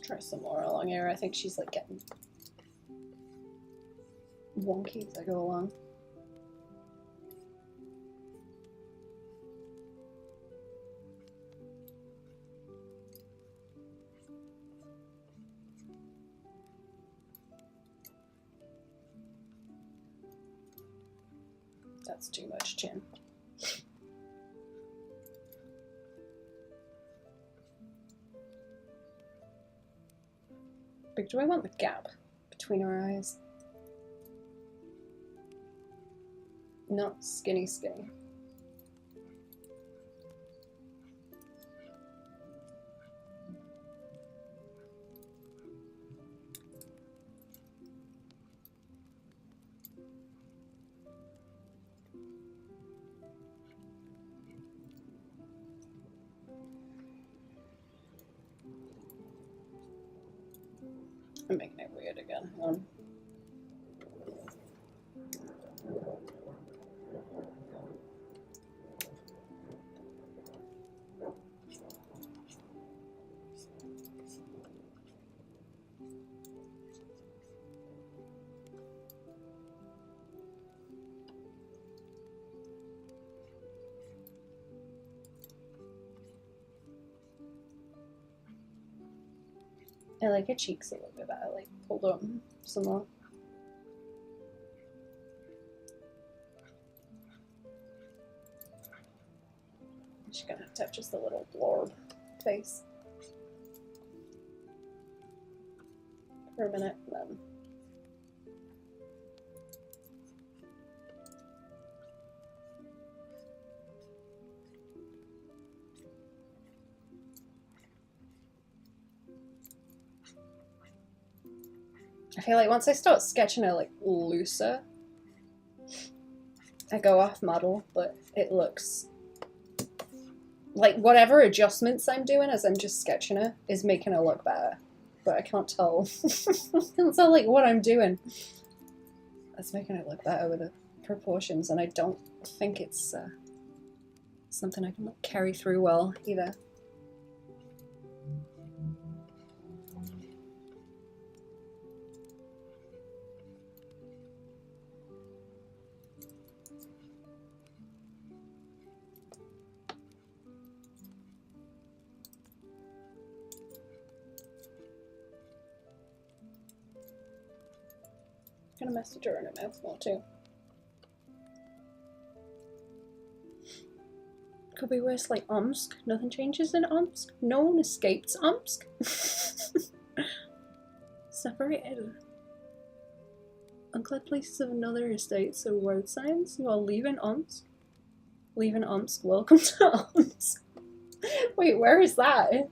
Try some more along here. I think she's like getting wonky as I go along. That's too much chin. Big, do I want the gap between her eyes? Not skinny skinny. I'm making it weird again. I like her cheeks a little bit better, like pulled up some more. She's gonna have to have just a little blorb face for a minute, and then I feel like once I start sketching her like looser, I go off model, but it looks like whatever adjustments I'm doing as I'm just sketching her is making her look better. But I can't tell. I can't tell like what I'm doing. That's making it look better with the proportions, and I don't think it's something I can like, carry through well either. Gonna message her in her mouth more too. Could be worse, like Omsk. Nothing changes in Omsk. No one escapes Omsk. Separated. Unclear places of another estate, so road signs. You are leaving Omsk. Leaving Omsk. Welcome to Omsk. Wait, where is that?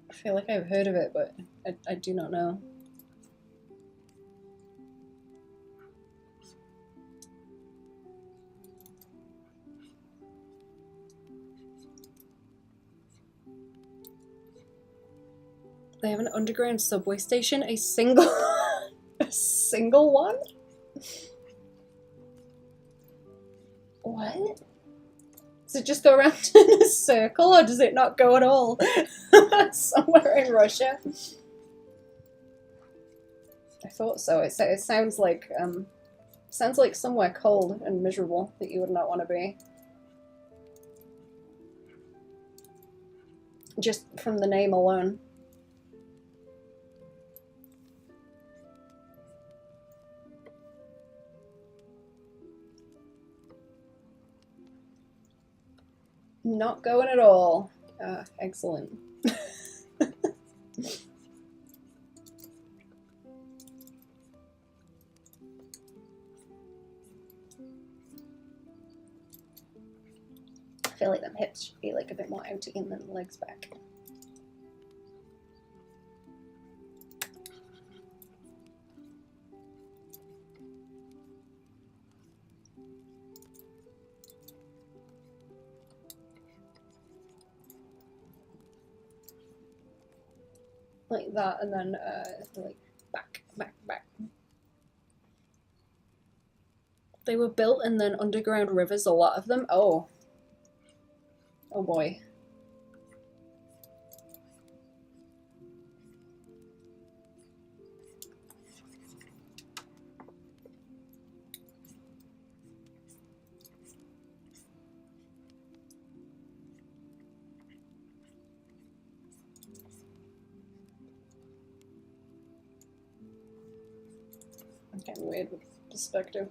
I feel like I've heard of it, but I do not know. They have an underground subway station, a single a single one? What? Does it just go around in a circle, or does it not go at all? Somewhere in Russia. I thought so. It sounds like somewhere cold and miserable that you would not want to be. Just from the name alone. Not going at all. Excellent. I feel like them hips should be like a bit more outy and then the legs back. Like that, and then like back. They were built and then underground rivers, a lot of them. Oh. Oh boy. I'm getting weird with perspective.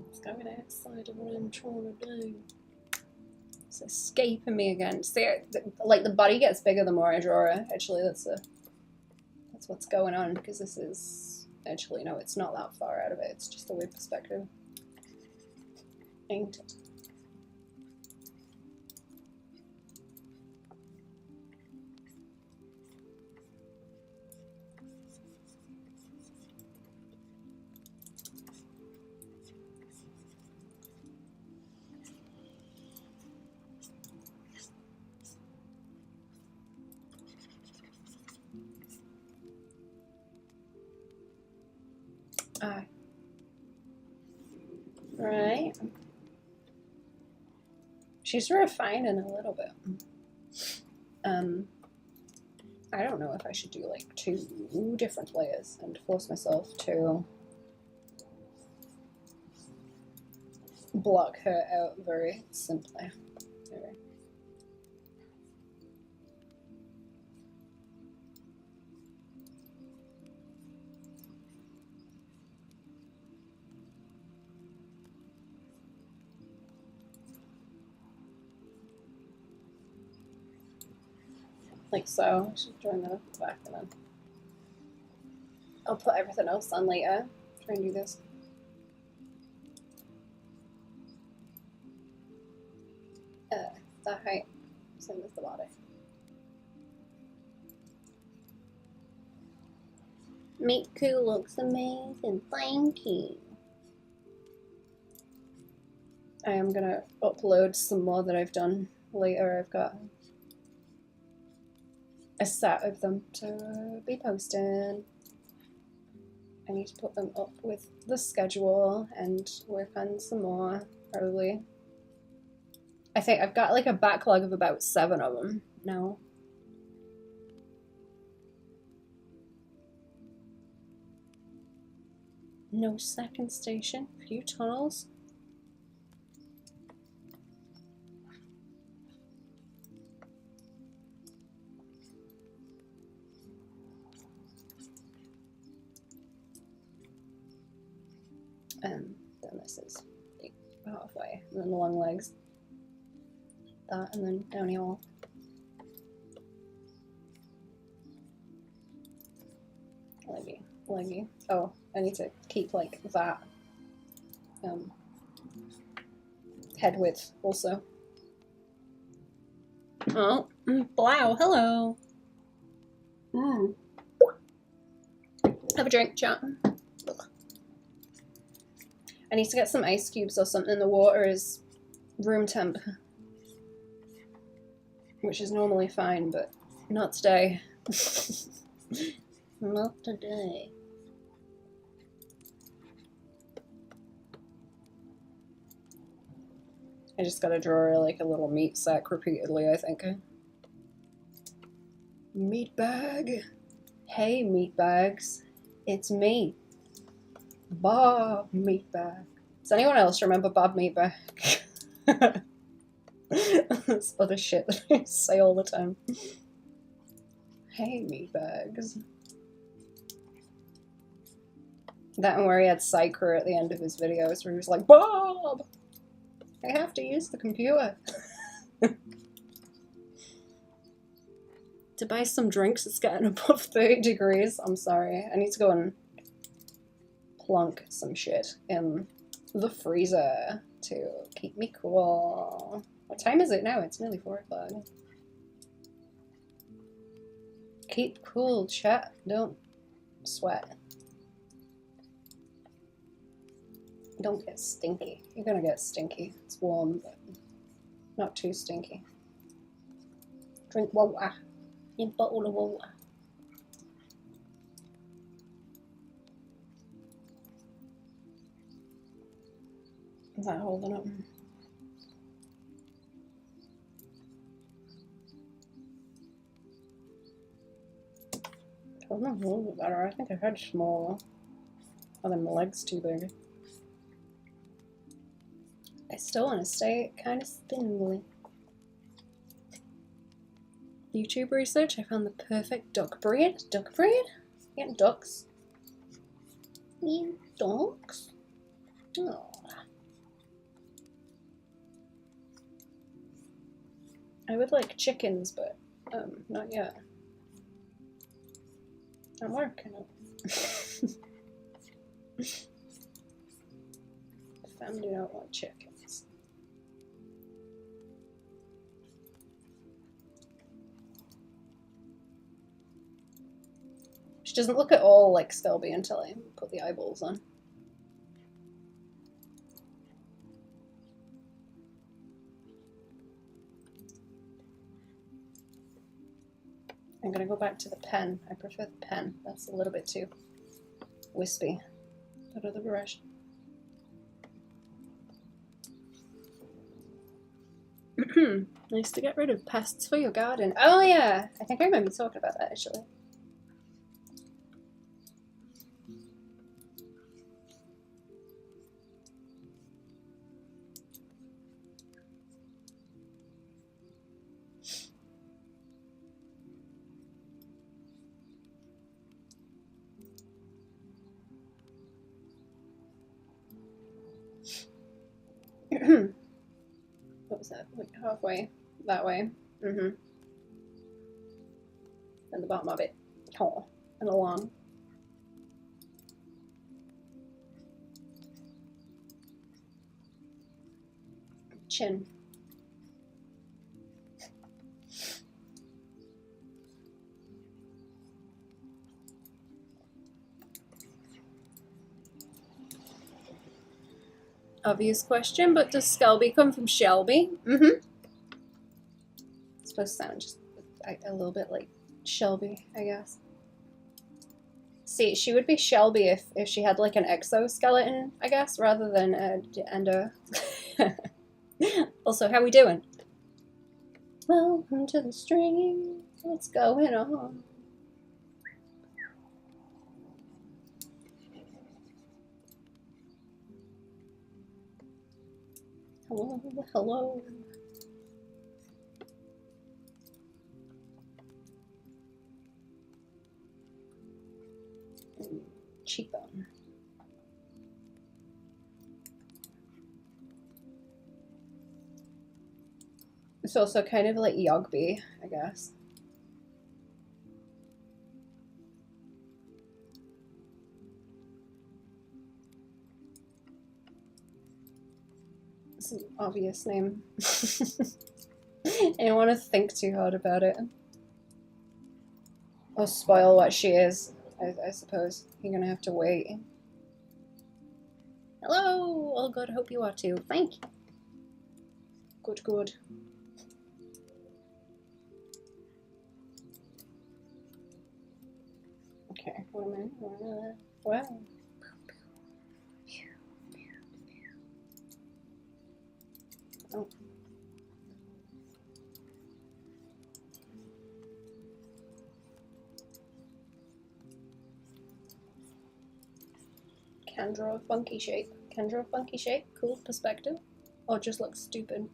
It's going outside of what I'm trying to do. It's escaping me again. See, like the body gets bigger the more I draw it. Actually, that's what's going on, because this is actually, no, it's not that far out of it. It's just a weird perspective. Ain't it? Right. She's refining a little bit. I don't know if I should do like 2 different layers and force myself to block her out very simply. Anyway. Like so. I should join the back and then I'll put everything else on later. Try and do this. That height. Same as the body. Miku looks amazing. Thank you. I am gonna upload some more that I've done later. I've got a set of them to be posted. I need to put them up with the schedule and work on some more, probably. I think I've got like a backlog of about 7 of them now. No second station, few tunnels. Then this is like halfway, and then the long legs. That, and then down here. Leggy. Oh, I need to keep like that head width also. Oh, Blau, hello. Have a drink, chat. I need to get some ice cubes or something. The water is room temp, which is normally fine, but not today. Not today. I just gotta draw like a little meat sack repeatedly, I think. Meat bag. Hey, meat bags. It's me. Bob Meatbag. Does anyone else remember Bob Meatbag? That's other shit that I say all the time. Hey, meatbags. That one where he had Psyker at the end of his videos where he was like, Bob! I have to use the computer. To buy some drinks, it's getting above 30 degrees. I'm sorry. I need to go and plunk some shit in the freezer to keep me cool. What time is it now? It's nearly 4 o'clock. Keep cool, chat. Don't sweat. Don't get stinky. You're gonna get stinky. It's warm, but not too stinky. Drink water. A bottle of water. Is that holding up? Holding up a little bit better. I think I've had smaller. Oh, then my leg's too big. I still want to stay kind of spindly. YouTube research, I found the perfect duck breed. Duck breed? Getting ducks. Need ducks? Oh. I would like chickens, but not yet. I'm working on it. Family don't want chickens. She doesn't look at all like Stelby until I put the eyeballs on. I'm gonna go back to the pen. I prefer the pen. That's a little bit too wispy. Go to the brush. Nice to get rid of pests for your garden. Oh yeah, I think I remember talking about that actually. What was that? Like halfway that way. And the bottom of it. Oh, and along. Chin. Obvious question, but does Skelby come from Shelby? It's supposed to sound just a little bit like Shelby, I guess. See, she would be Shelby if she had like an exoskeleton, I guess, rather than a Also, how we doing? Welcome to the stream. What's going on? Hello, hello. Cheekbone. It's also kind of like Yogby, I guess. It's an obvious name. I don't want to think too hard about it. Or spoil what she is, I suppose. You're gonna have to wait. Hello! Oh good, hope you are too. Thank you. Good, good. Okay, what am I? Wow. Oh. Can draw a funky shape. Can draw a funky shape. Cool perspective. Or just looks stupid.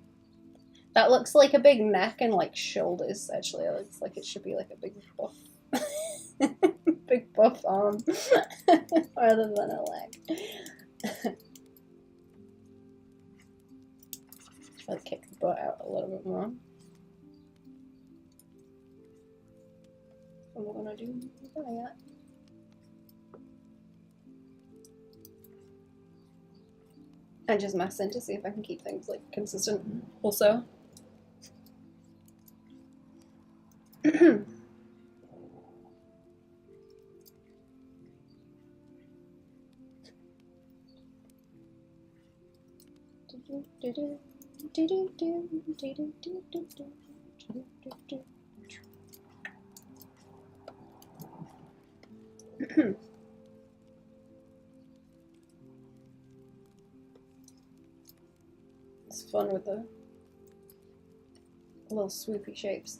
That looks like a big neck and like shoulders, actually. It looks like it should be like a big buff. Big buff arm. Rather than a leg. Let's kick the butt out a little bit more. What am I gonna do with that? And just messing to see if I can keep things like consistent also. fun with the little swoopy shapes.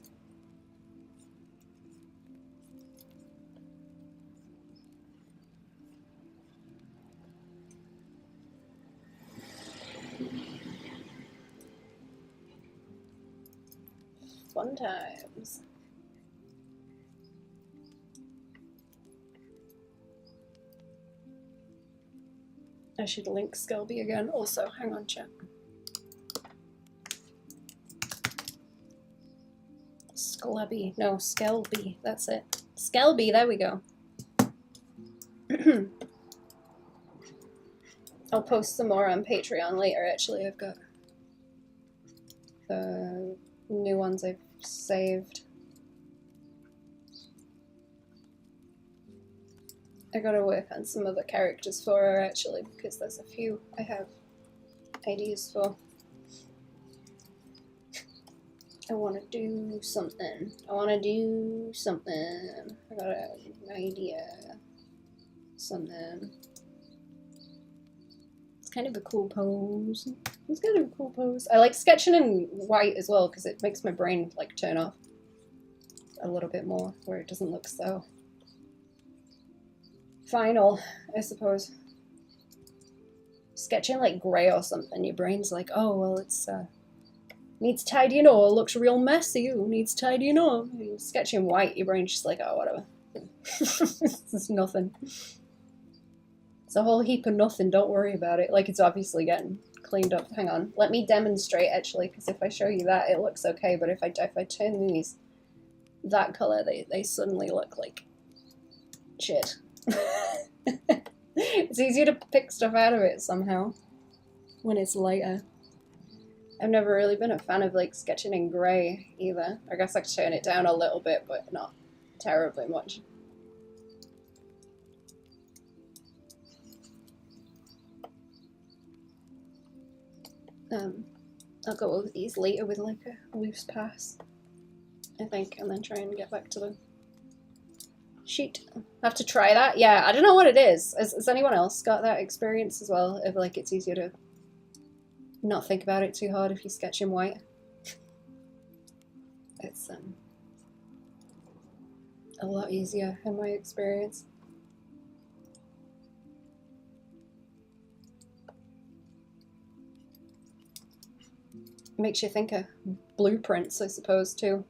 Fun times. I should link Skelby again. Also, hang on, chat. Skelby. No, Skelby. That's it. Skelby, there we go. I'll post some more on Patreon later, actually. I've got the new ones I've saved. I gotta work on some other characters for her, actually, because there's a few I have ideas for. I want to do something. I got an idea. Something. It's kind of a cool pose. It's kind of a cool pose. I like sketching in white as well, because it makes my brain, like, turn off a little bit more, where it doesn't look so final, I suppose. Sketching like grey or something, your brain's like, oh, well, it's, needs tidying up, it looks real messy, ooh, needs tidying up. Sketching white, your brain's just like, oh, whatever. It's nothing. It's a whole heap of nothing, don't worry about it. Like, it's obviously getting cleaned up. Hang on, let me demonstrate, actually, because if I show you that, it looks okay, but if I turn these that colour, they suddenly look like shit. It's easier to pick stuff out of it somehow when it's lighter. I've never really been a fan of like sketching in grey either. I guess I could turn it down a little bit, but not terribly much. I'll go over these later with like a loose pass, I think, and then try and get back to the sheet. Have to try that? Yeah, I don't know what it is. Has anyone else got that experience as well? If like it's easier to not think about it too hard if you sketch in white. It's a lot easier in my experience. Makes you think of blueprints, I suppose, too.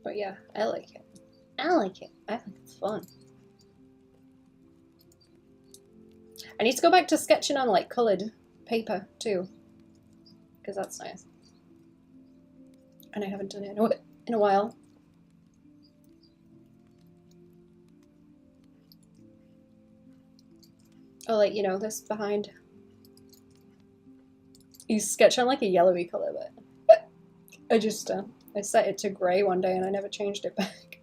But yeah, I like it. I like it. I think it's fun. I need to go back to sketching on like coloured paper too, because that's nice. And I haven't done it in a while. Oh, like, you know, this behind. You sketch on like a yellowy colour, but I just, I set it to grey one day and I never changed it back.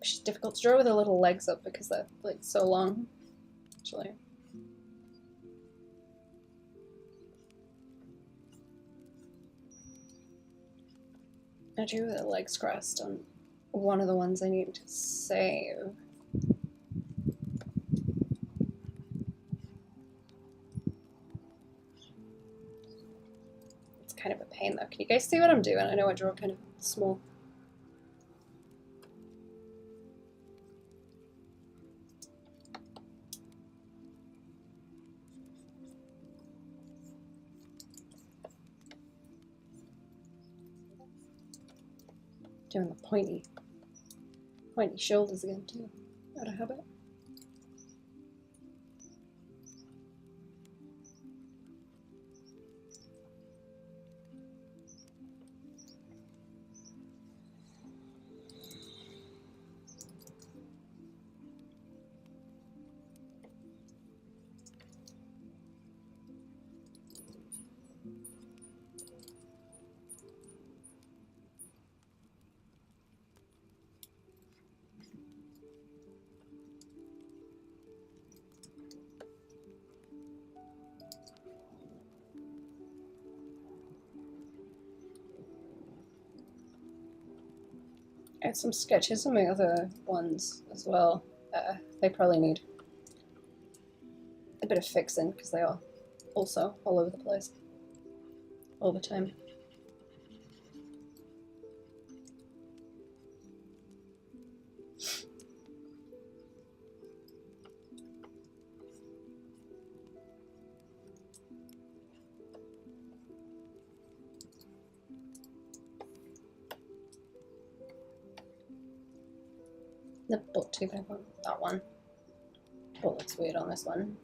She's difficult to draw with her little legs up because they're like so long, actually. I drew with her legs crossed on one of the ones I need to save. It's kind of a pain though. Can you guys see what I'm doing? I know I draw kind of small. Doing the pointy shoulders again too, out of habit. I had some sketches on my other ones as well. They probably need a bit of fixing because they are also all over the place all the time. The booktube I want that one. Oh, it looks weird on this one.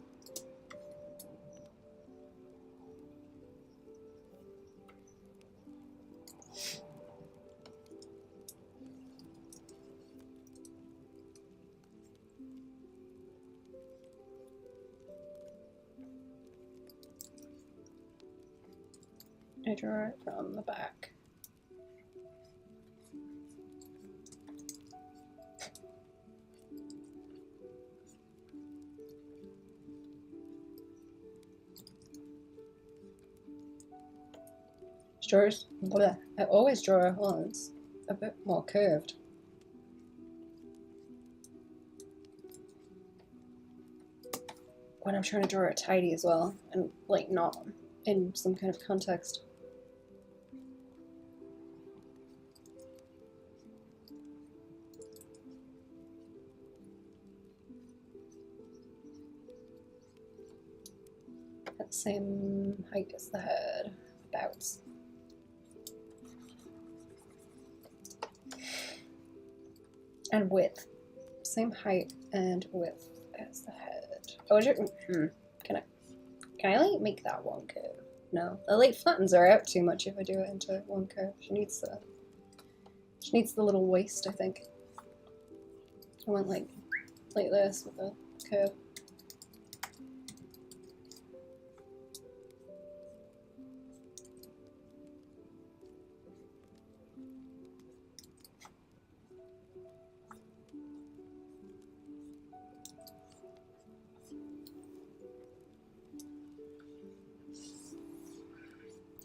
I draw it from the back. I always draw a once a bit more curved. When I'm trying to draw it tidy as well, and like not in some kind of context. At the same height as the head, about. And width. Same height and width as the head. Oh, can I like make that one curve? No. The like flattens her out too much if I do it into one curve. She needs the little waist, I think. I want like this with a curve.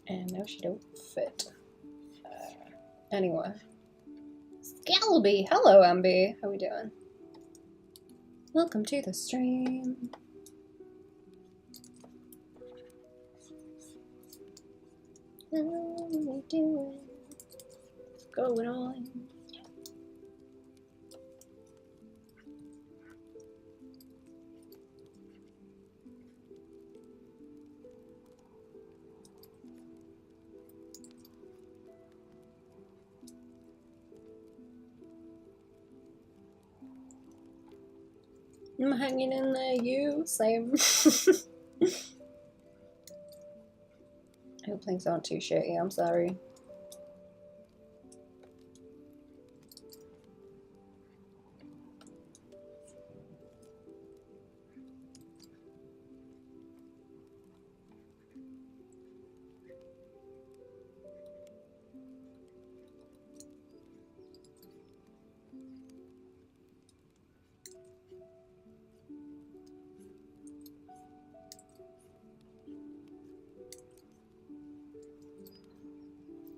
And now she don't fit. Anyway. Scalby! Hello, Ambi! How we doing? Welcome to the stream. How we doing? What's going on? I'm hanging in there, you. Same. I hope things aren't too shitty, I'm sorry.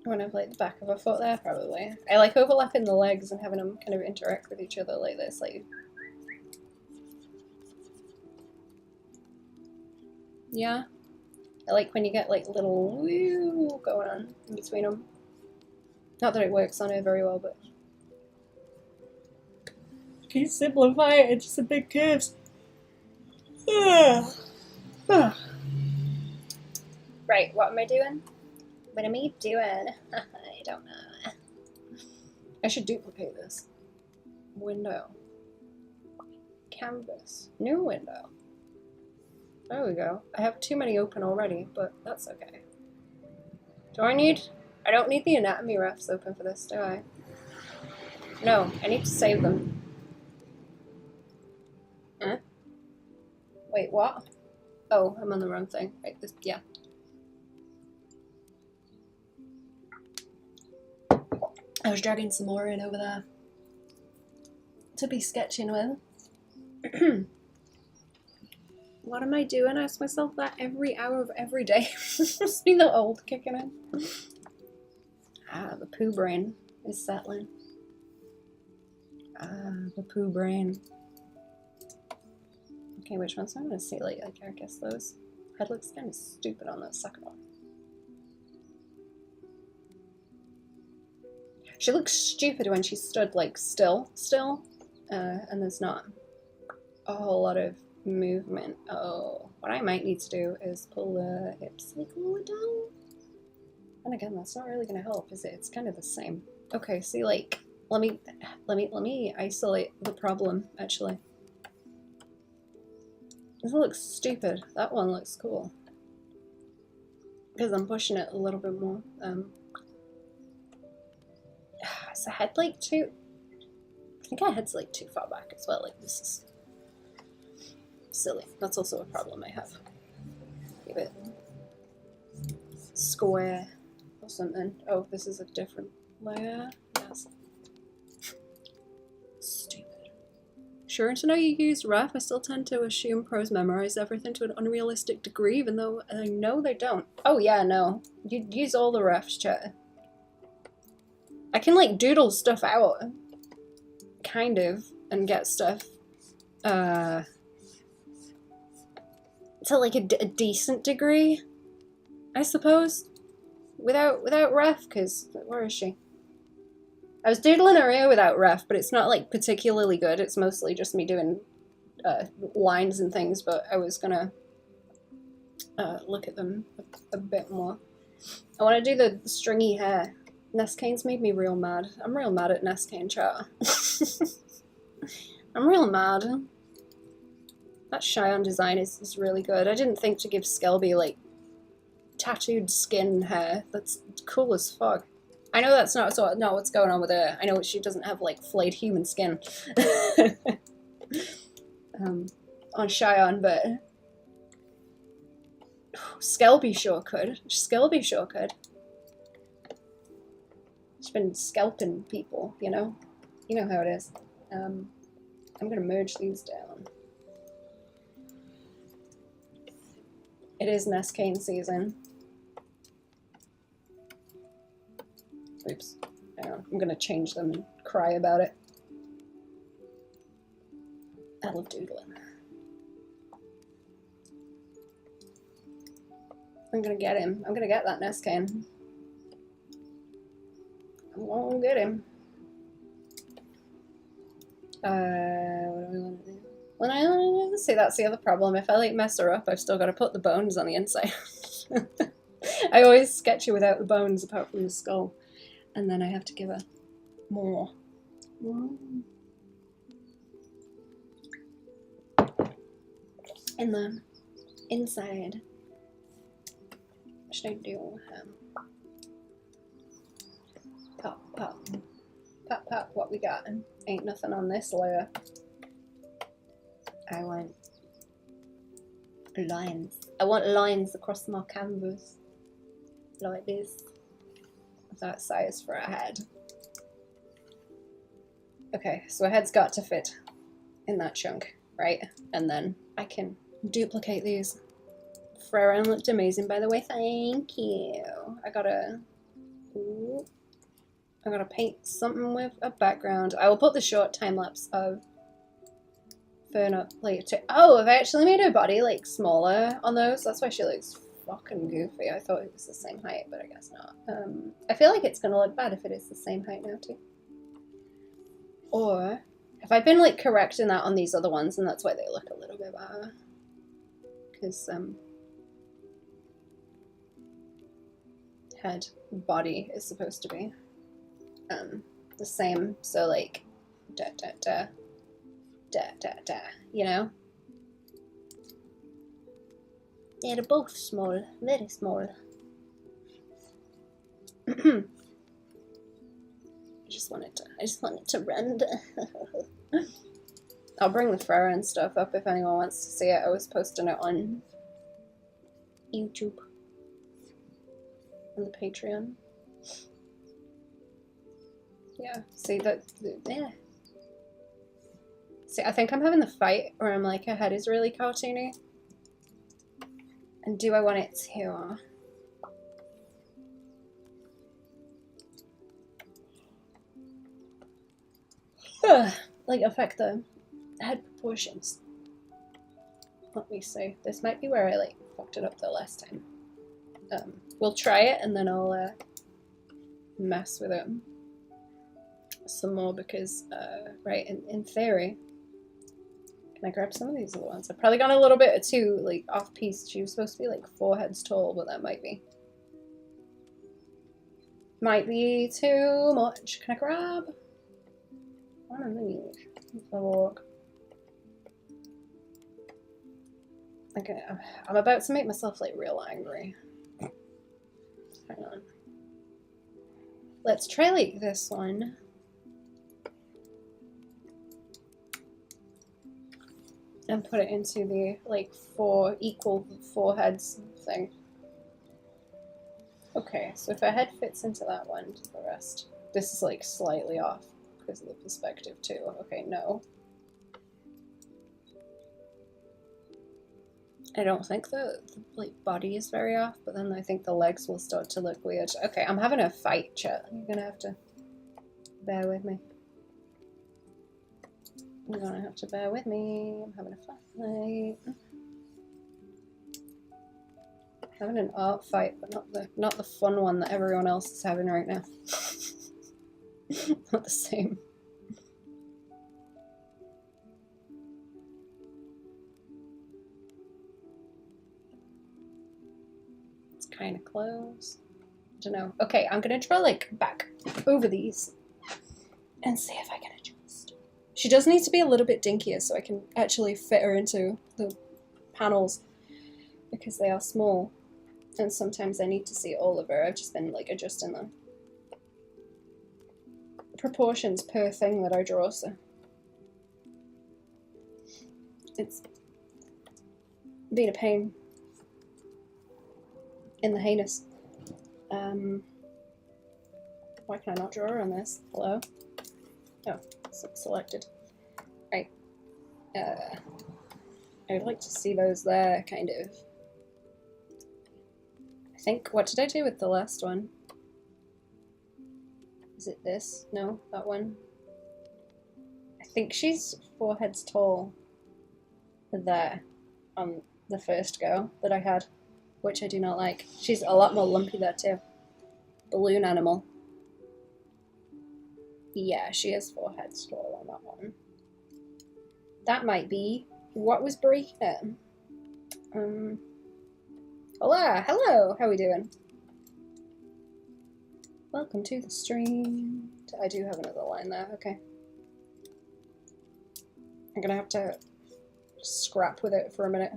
I want to have like the back of a foot there, probably. I like overlapping the legs and having them kind of interact with each other like this, like. Yeah. I like when you get like little woo going on in between them. Not that it works on her very well, but. Can you simplify it into some big curves? Right, what am I doing? What am I doing? I don't know. I should duplicate this. Window. Canvas. New window. There we go. I have too many open already, but that's okay. I don't need the anatomy refs open for this, do I? No, I need to save them. Huh? Wait, what? Oh, I'm on the wrong thing. Right, this, yeah. I was dragging some more in over there to be sketching with. What am I doing? I ask myself that every hour of every day. Must be the old kicking in. Ah, the poo brain is settling. The poo brain. Okay, which ones? I'm gonna say like I guess those. Head looks kind of stupid on that second one. She looks stupid when she stood like still, and there's not a whole lot of movement. Oh, what I might need to do is pull the hips like a little down. And again, that's not really gonna help, is it? It's kind of the same. Okay, see, like, let me isolate the problem actually. This looks stupid. That one looks cool. Because I'm pushing it a little bit more. Is the head like too... I think our head's like too far back as well. Like, this is silly. That's also a problem I have. Keep it square or something. Oh, this is a different layer. Yes. Stupid. Sure, until now you use ref, I still tend to assume pros memorize everything to an unrealistic degree, even though I know they don't. Oh yeah, no. You use all the refs, chat. I can like doodle stuff out, kind of, and get stuff to like a decent degree, I suppose, without ref, because where is she? I was doodling her ear without ref, but it's not like particularly good. It's mostly just me doing lines and things, but I was gonna look at them a bit more. I want to do the stringy hair. Nescane's made me real mad. I'm real mad at Nescane, chat. I'm real mad. That Cheyenne design is really good. I didn't think to give Skelby like tattooed skin hair. That's cool as fuck. I know that's not what's going on with her. I know she doesn't have like flayed human skin on Cheyenne, but Skelby sure could. Skelby sure could. She's been scalping people, you know? You know how it is. I'm gonna merge these down. It is Nescane season. Oops. Hang on. I'm gonna change them and cry about it. I love doodling. I'm gonna get him. I'm gonna get that Nescane. I'm gonna get him. What do we want to do? Well, I see that's the other problem. If I like mess her up, I've still got to put the bones on the inside. I always sketch her without the bones, apart from the skull, and then I have to give her more. In the inside, what should I do? Pop, pop, pop, pop. What we got? Ain't nothing on this layer. I want lines. I want lines across my canvas. Like this. That size for a head. Okay, so a head's got to fit in that chunk, right? And then I can duplicate these. Freya looked amazing, by the way. Thank you. I gotta paint something with a background. I will put the short time lapse of Fern up later too. Oh, I've actually made her body like smaller on those. That's why she looks fucking goofy. I thought it was the same height, but I guess not. I feel like it's gonna look bad if it is the same height now too. Or have I been like correcting that on these other ones, and that's why they look a little bit better? Because head body is supposed to be the same. So like you know? Yeah, they're both small, very small. I just want it to render. I'll bring the Freya and stuff up if anyone wants to see it. I was posting it on YouTube. On the Patreon. Yeah, see that, yeah. See, I think I'm having the fight where I'm like, her head is really cartoony. And do I want it to... like affect the head proportions. Let me see. This might be where I like fucked it up the last time. We'll try it and then I'll mess with it some more because, right, in theory, can I grab some of these other ones? I've probably gone a little bit too like off piece. She was supposed to be like 4 heads tall, but that might be too much. Can I grab one of these? Let's have a look. Okay, I'm about to make myself like real angry. Hang on. Let's try like this one. And put it into the like 4 equal 4 heads thing. Okay, so if a head fits into that one, the rest. This is like slightly off because of the perspective too. Okay, no. I don't think the like body is very off, but then I think the legs will start to look weird. Okay, I'm having a fight, chat. You're gonna have to bear with me. You're gonna have to bear with me. I'm having a fight. Having an art fight, but not the fun one that everyone else is having right now. Not the same. It's kind of close. I don't know. Okay, I'm gonna try like back over these and see if I can adjust. She does need to be a little bit dinkier so I can actually fit her into the panels because they are small. And sometimes I need to see all of her. I've just been like adjusting the proportions per thing that I draw, so it's been a pain in the heinous. Why can I not draw her on this? Hello? Oh, it's selected. Right. I'd like to see those there, kind of. I think, what did I do with the last one? Is it this? No, that one. I think she's 4 heads tall there on the first go that I had, which I do not like. She's a lot more lumpy there too. Balloon animal. Yeah, she is 4 heads tall on that one. That might be what was breaking it. Hola, hello, how are we doing? Welcome to the stream. I do have another line there, okay. I'm gonna have to scrap with it for a minute.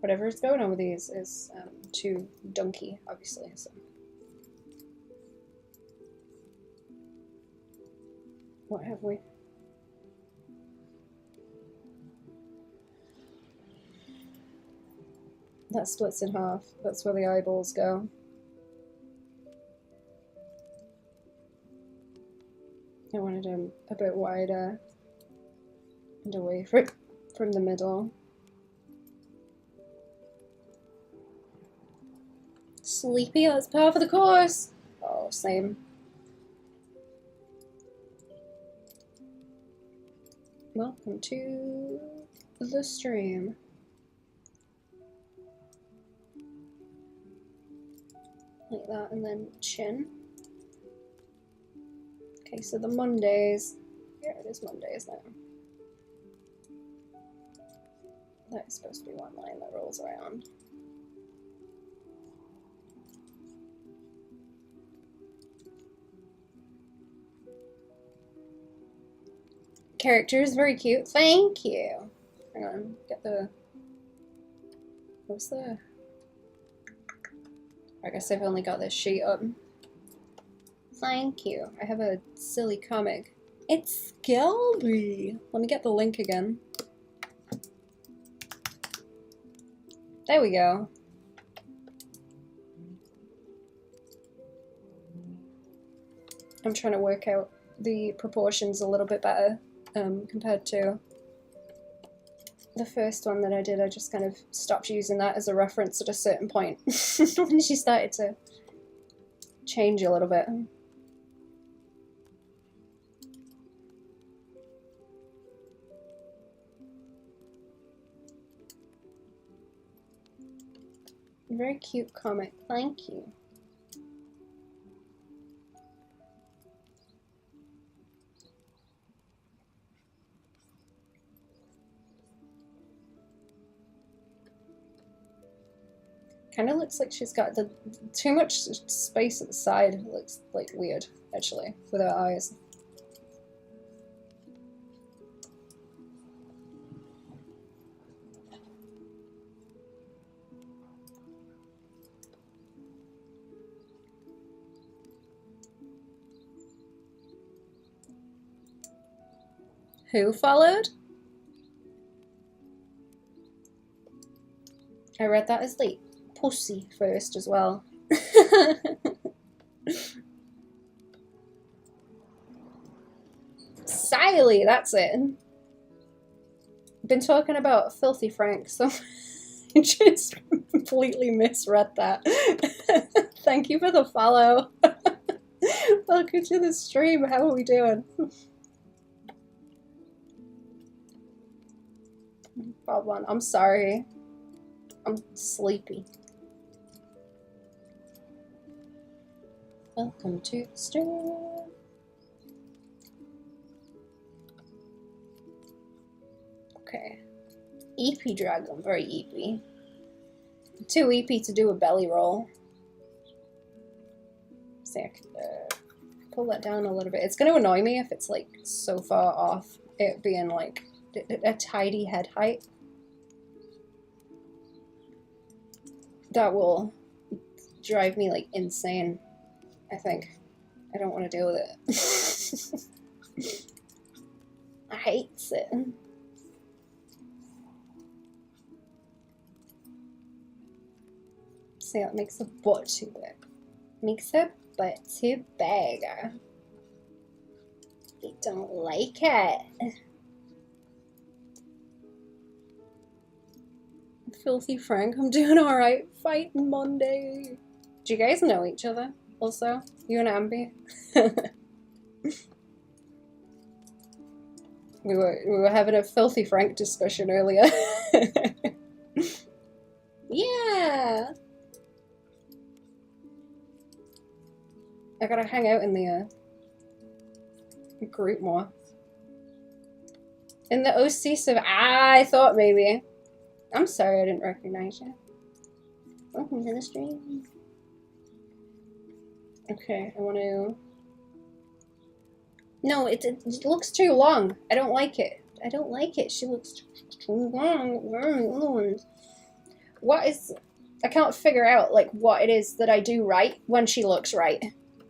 Whatever is going on with these is too dunky, obviously, so. What have we? That splits in half. That's where the eyeballs go. I wanted them a bit wider and away from the middle. Sleepy, that's par for the course. Oh, same. Welcome to the stream. Like that, and then chin. Okay, so the Mondays. Yeah, it is Mondays now. That is supposed to be one line that rolls around. Character is very cute. Thank you. Hang on, get the. What's the. I guess I've only got this sheet up. Thank you. I have a silly comic. It's Skelby. Let me get the link again. There we go. I'm trying to work out the proportions a little bit better compared to the first one that I did. I just kind of stopped using that as a reference at a certain point when she started to change a little bit. Very cute comic. Thank you. Kind of looks like she's got too much space at the side. It looks like weird, actually, with her eyes. Who followed? I read that as like pussy first as well. Siley, that's it. Been talking about Filthy Frank, so I just completely misread that. Thank you for the follow. Welcome to the stream. How are we doing? Baban, I'm sorry. I'm sleepy. Welcome to the stream. Okay. EP dragon, very EP. Too EP to do a belly roll. See, I can pull that down a little bit. It's going to annoy me if it's like so far off it being like a tidy head height. That will drive me like insane, I think. I don't want to deal with it. I hate it. See, that makes the butt too big. Makes the butt too big. I don't like it. Filthy Frank, I'm doing alright. Fighting Monday. Do you guys know each other also? You and Ambi? we were having a Filthy Frank discussion earlier. Yeah! I gotta hang out in the group more. In the OC sub, I thought maybe. I'm sorry I didn't recognize you. Welcome to the stream. Okay, I want to... No, it looks too long. I don't like it. I don't like it. She looks too long. What is... I can't figure out, like, what it is that I do right when she looks right.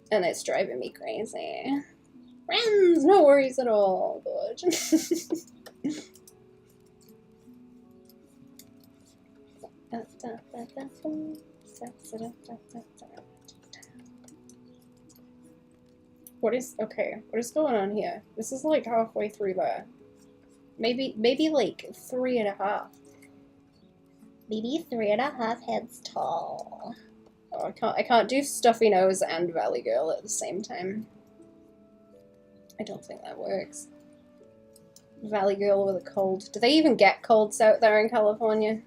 And it's driving me crazy. Friends, no worries at all. Good. What is going on here? This is like halfway through there. Maybe like 3.5. Maybe 3.5 heads tall. Oh, I can't do stuffy nose and valley girl at the same time. I don't think that works. Valley girl with a cold. Do they even get colds out there in California?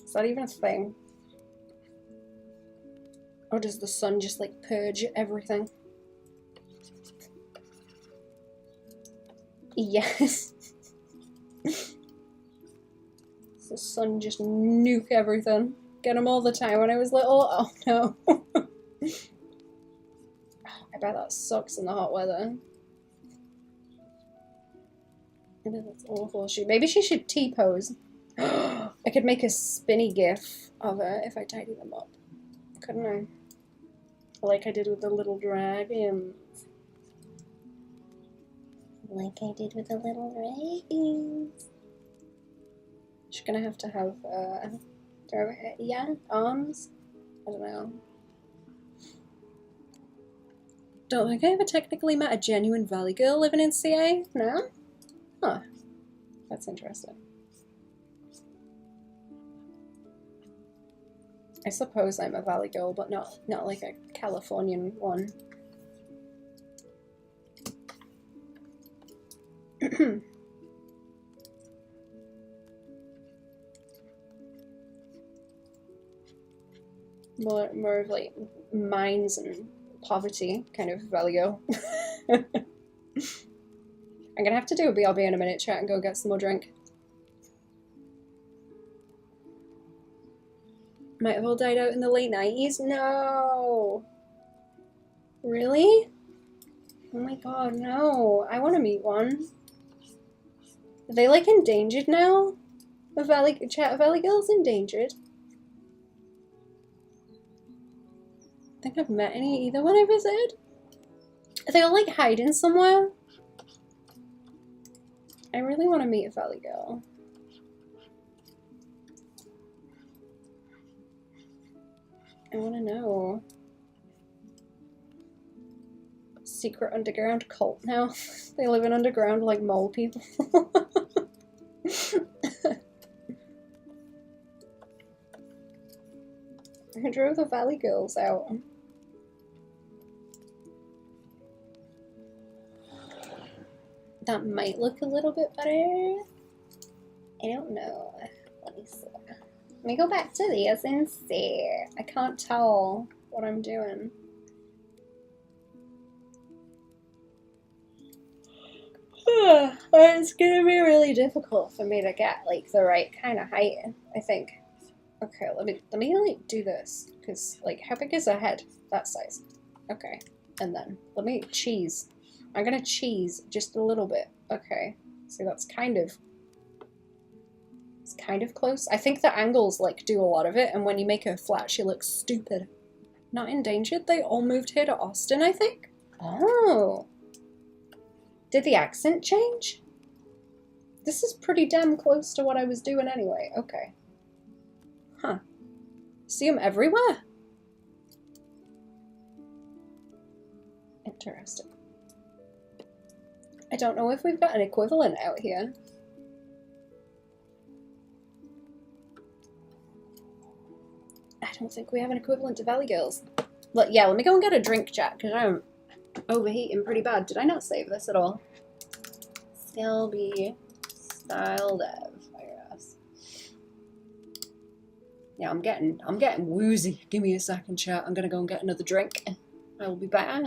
Is that even a thing? Or does the sun just like purge everything? Yes. Does the sun just nuke everything? Get them all the time when I was little? Oh no. I bet that sucks in the hot weather. I bet that's awful. Maybe she should T-pose. I could make a spinny gif of her if I tidy them up. Couldn't I? Like I did with the little dragons. Like I did with the little dragons. She's gonna have to have, yeah, arms? I don't know. Don't think I ever technically met a genuine valley girl living in CA. No? Huh. That's interesting. I suppose I'm a valley girl, but not like a Californian one. more of like mines and poverty kind of value. I'm gonna have to do a BRB in a minute, chat, and go get some more drink. Might have all died out in the late 90s? No! Really? Oh my god, no. I want to meet one. Are they like endangered now? Are Valley Girls endangered? I think I've met either one I visited. Are they all like hiding somewhere? I really want to meet a Valley Girl. I want to know. Secret underground cult now. They live in underground like mole people. I drove the Valley Girls out. That might look a little bit better. I don't know. Let me see. Let me go back to these and see. I can't tell what I'm doing. It's gonna be really difficult for me to get like the right kind of height, I think. Okay, let me like do this, because like how big is her head? That size. Okay, and then let me cheese. I'm gonna cheese just a little bit. Okay, so that's kind of close. I think the angles like do a lot of it, and when you make her flat, she looks stupid. Not endangered. They all moved here to Austin, I think. Oh. Did the accent change? This is pretty damn close to what I was doing anyway. Okay. Huh. See them everywhere? Interesting. I don't know if we've got an equivalent out here. I don't think we have an equivalent to Valley Girls. But yeah, let me go and get a drink, chat, because I'm overheating pretty bad. Did I not save this at all? Still be style dev, I guess. Yeah, I'm getting woozy. Give me a second, chat. I'm gonna go and get another drink. I will be back.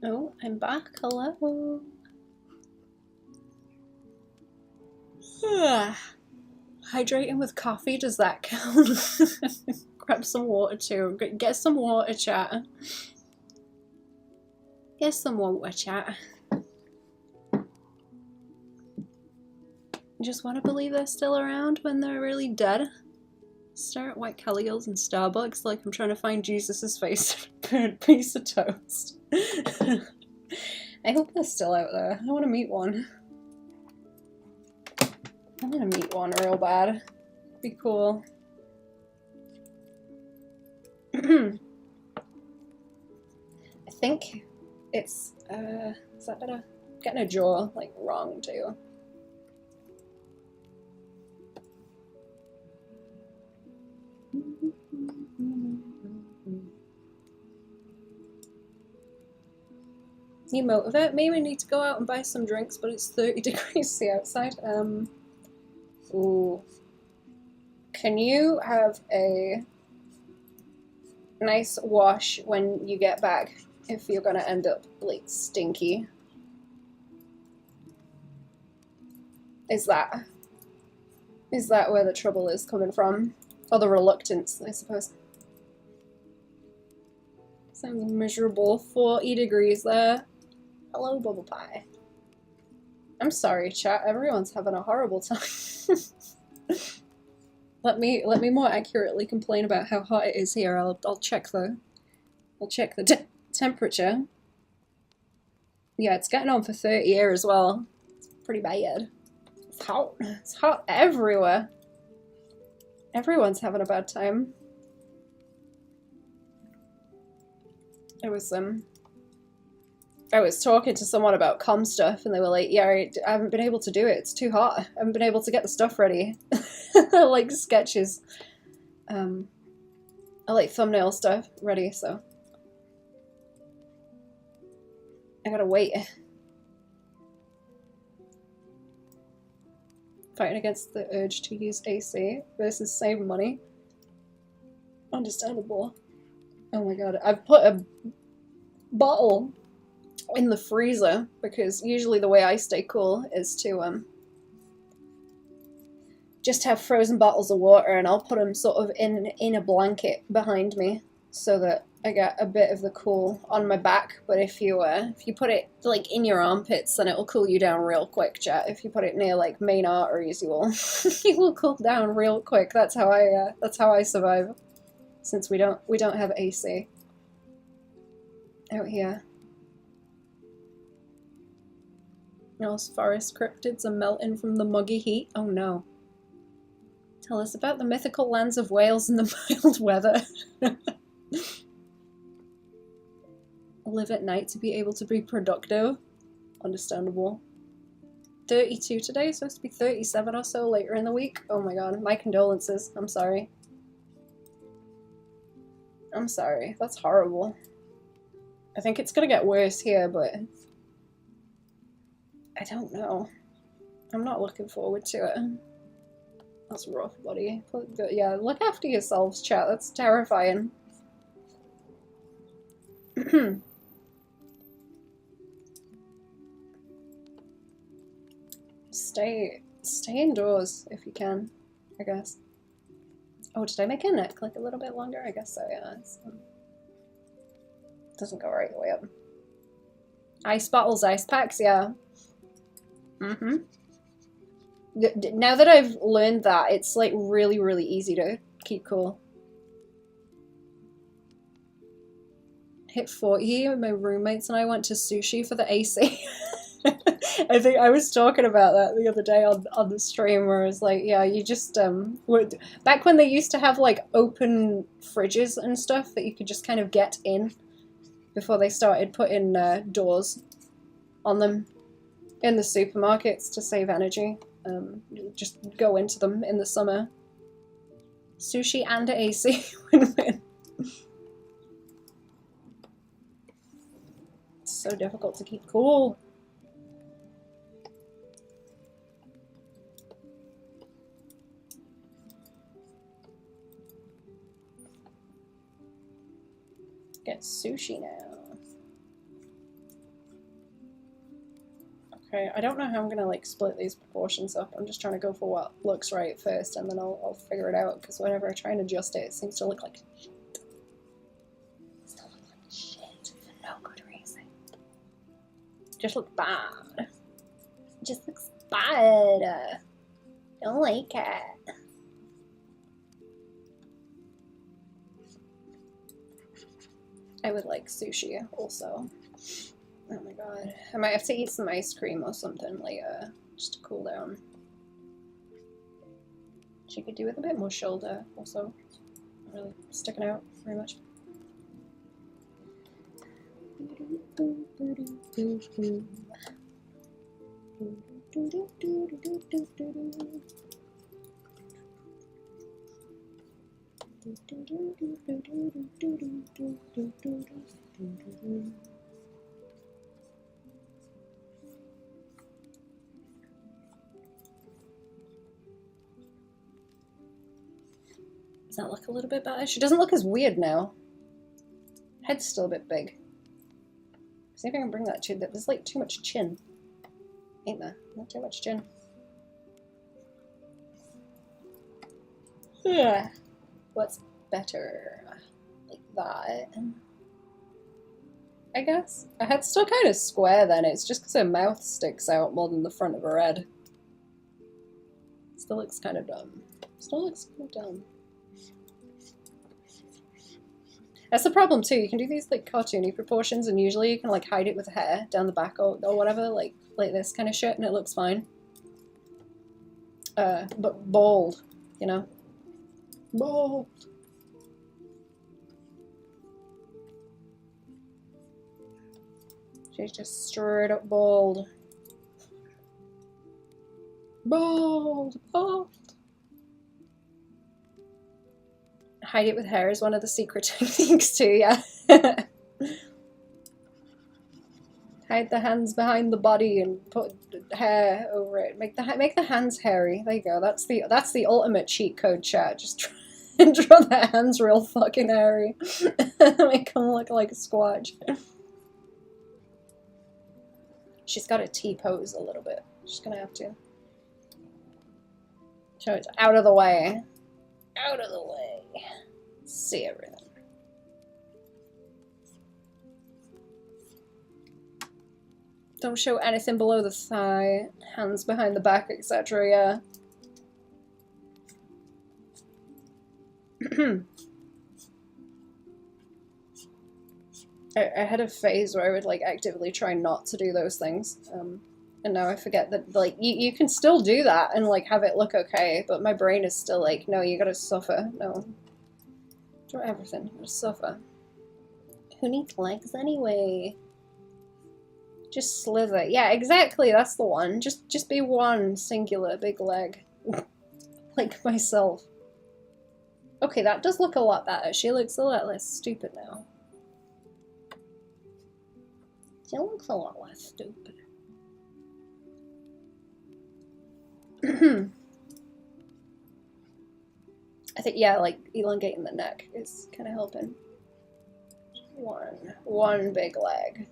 Oh, I'm back. Hello. Hydrating with coffee, does that count? Grab some water too. Get some water, chat. Get some water, chat. You just want to believe they're still around when they're really dead? Stare at white Kelly's and Starbucks like I'm trying to find Jesus' face on a piece of toast. I hope they're still out there. I want to meet one. I want to meet one real bad. Be cool. I think it's, is that better? Getting a jaw, like, wrong too. You motivate me? We need to go out and buy some drinks, but it's 30 degrees C outside. Ooh. Can you have a nice wash when you get back if you're gonna end up, like, stinky? Is that where the trouble is coming from? Or the reluctance, I suppose. Sounds miserable. 40 degrees there. Hello, Bubble Pie. I'm sorry, chat. Everyone's having a horrible time. Let me more accurately complain about how hot it is here. I'll check the temperature. Yeah, it's getting on for 30 here as well. It's pretty bad. It's hot. It's hot everywhere. Everyone's having a bad time. I was talking to someone about comm stuff, and they were like, yeah, I haven't been able to do it. It's too hot. I haven't been able to get the stuff ready. Like sketches. I like thumbnail stuff ready, so. I gotta wait. Fighting against the urge to use AC versus save money. Understandable. Oh my god, I've put a bottle in the freezer because usually the way I stay cool is to just have frozen bottles of water, and I'll put them sort of in a blanket behind me so that I get a bit of the cool on my back. But if you put it like in your armpits, then it'll cool you down real quick, chat. If you put it near like main arteries, you will you will cool down real quick. That's how I survive, since we don't have AC out here. Those forest cryptids are melting from the muggy heat. Oh no. Tell us about the mythical lands of Wales and the mild weather. Live at night to be able to be productive. Understandable. 32 today, supposed to be 37 or so later in the week. Oh my god, my condolences. I'm sorry. I'm sorry, that's horrible. I think it's gonna get worse here, but I don't know. I'm not looking forward to it. That's rough, buddy. But yeah, look after yourselves, chat. That's terrifying. Stay indoors if you can, I guess. Oh, did I make a neck like a little bit longer? I guess so, yeah. Doesn't go right the way up. Ice bottles, ice packs, yeah. Now that I've learned that, it's like really, really easy to keep cool. Hit 40, my roommates and I went to sushi for the AC. I think I was talking about that the other day on the stream, where I was like, yeah, you just, back when they used to have like open fridges and stuff that you could just kind of get in before they started putting doors on them in the supermarkets to save energy. Just go into them in the summer. Sushi and AC win-win. It's so difficult to keep cool. Get sushi now. Okay, I don't know how I'm gonna like split these proportions up. I'm just trying to go for what looks right first, and then I'll figure it out. Because whenever I try and adjust it, it seems to look like shit. It still looks like shit for no good reason. Just looks bad. It just looks bad. Don't like it. I would like sushi also. Oh my god. I might have to eat some ice cream or something later, just to cool down. She could do with a bit more shoulder also. Not really sticking out very much. Does that look a little bit better? She doesn't look as weird now. Head's still a bit big. See if I can bring that to that. There's like too much chin. Ain't there? Not too much chin. Yeah. What's better? Like that. I guess. Her head's still kind of square then. It's just because her mouth sticks out more than the front of her head. Still looks kind of dumb. Still looks kind of dumb. That's the problem too. You can do these like cartoony proportions, and usually you can like hide it with hair down the back or whatever, like this kind of shit, and it looks fine. But bald, you know, bald. She's just straight up bald. Bald, bald. Hide it with hair is one of the secret techniques too, yeah. Hide the hands behind the body and put hair over it. Make the hands hairy. There you go. That's the ultimate cheat code, chat. Just try and draw their hands real fucking hairy. Make them look like a squatch. She's got a T-pose a little bit. She's gonna have to. So it's out of the way. Out of the way. See everything. Don't show anything below the thigh. Hands behind the back, etc. Yeah. I had a phase where I would like actively try not to do those things. And now I forget that, like, you can still do that and, like, have it look okay, but my brain is still like, no, you gotta suffer. No. Draw everything. You gotta suffer. Who needs legs anyway? Just slither. Yeah, exactly, that's the one. Just be one singular big leg. Like myself. Okay, that does look a lot better. She looks a lot less stupid now. She looks a lot less stupid. I think, yeah, like, elongating the neck is kind of helping. One big leg.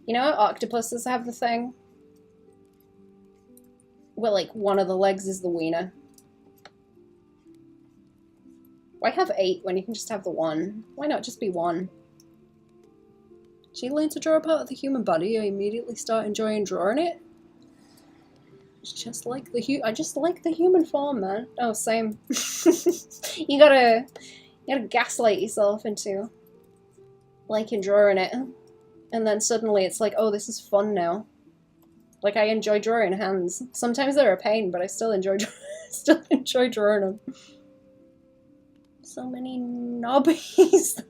You know how octopuses have the thing where, like, one of the legs is the wiener? Why have 8 when you can just have the one? Why not just be one? She learned to draw a part of the human body, I immediately start enjoying drawing it. It's just like I just like the human form, man. Oh, same. You gotta gaslight yourself into liking drawing it. And then suddenly it's like, oh, this is fun now. Like, I enjoy drawing hands. Sometimes they're a pain, but I still enjoy drawing them. So many knobbies.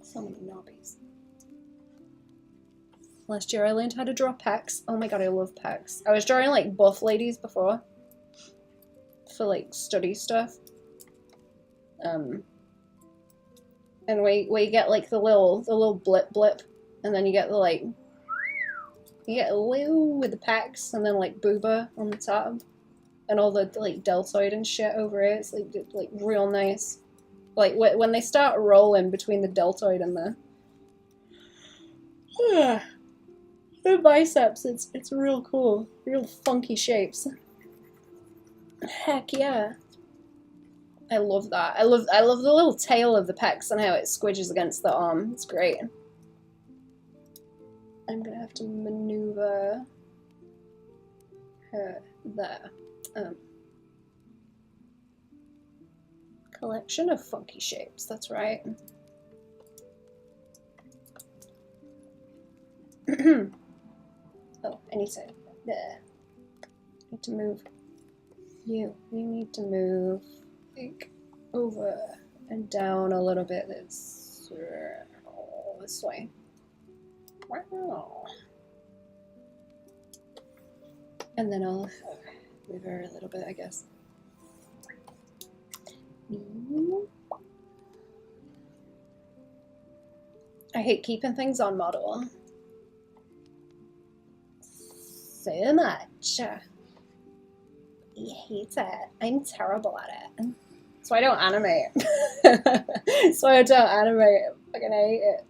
So many knobbies. Last year I learned how to draw pecs. Oh my god, I love pecs. I was drawing like buff ladies before. For like study stuff. And we get like the little blip And then you get the like, you get Lou with the pecs, and then like Booba on the top, and all the like deltoid and shit over it. It's like real nice. Like when they start rolling between the deltoid and the biceps, it's real cool, real funky shapes. Heck yeah. I love that. I love the little tail of the pecs and how it squidges against the arm. It's great. I'm gonna have to maneuver her there. Collection of funky shapes, that's right. Oh, I need to, there. I need to move you. You need to move like, over and down a little bit. This way. Wow. And then I'll move her a little bit, I guess. I hate keeping things on model so much. I hate it. I'm terrible at it. So I don't animate. So I don't animate. I fucking hate it.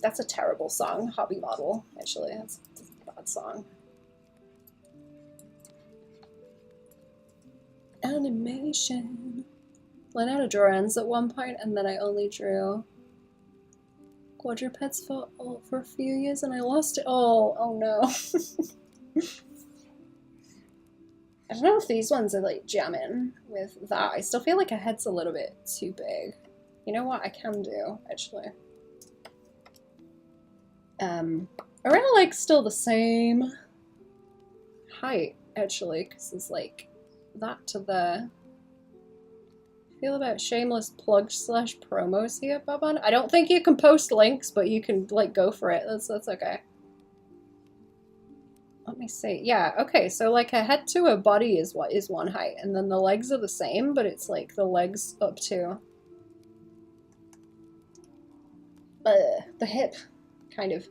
That's a terrible song, Hobby Model, actually. That's a bad song. Animation. Learned how to draw ends at one point, and then I only drew quadrupeds for a few years, and I lost it all. Oh no. I don't know if these ones are like jamming with that. I still feel like her head's a little bit too big. You know what I can do, actually? Around like still the same height, actually, because it's like that to there. Feel about shameless plug / promos here, Baban? I don't think you can post links, but you can like go for it. That's okay. Let me see. Yeah, okay, so like her head to her body is what is one height, and then the legs are the same, but it's like the legs up to the hip, kind of.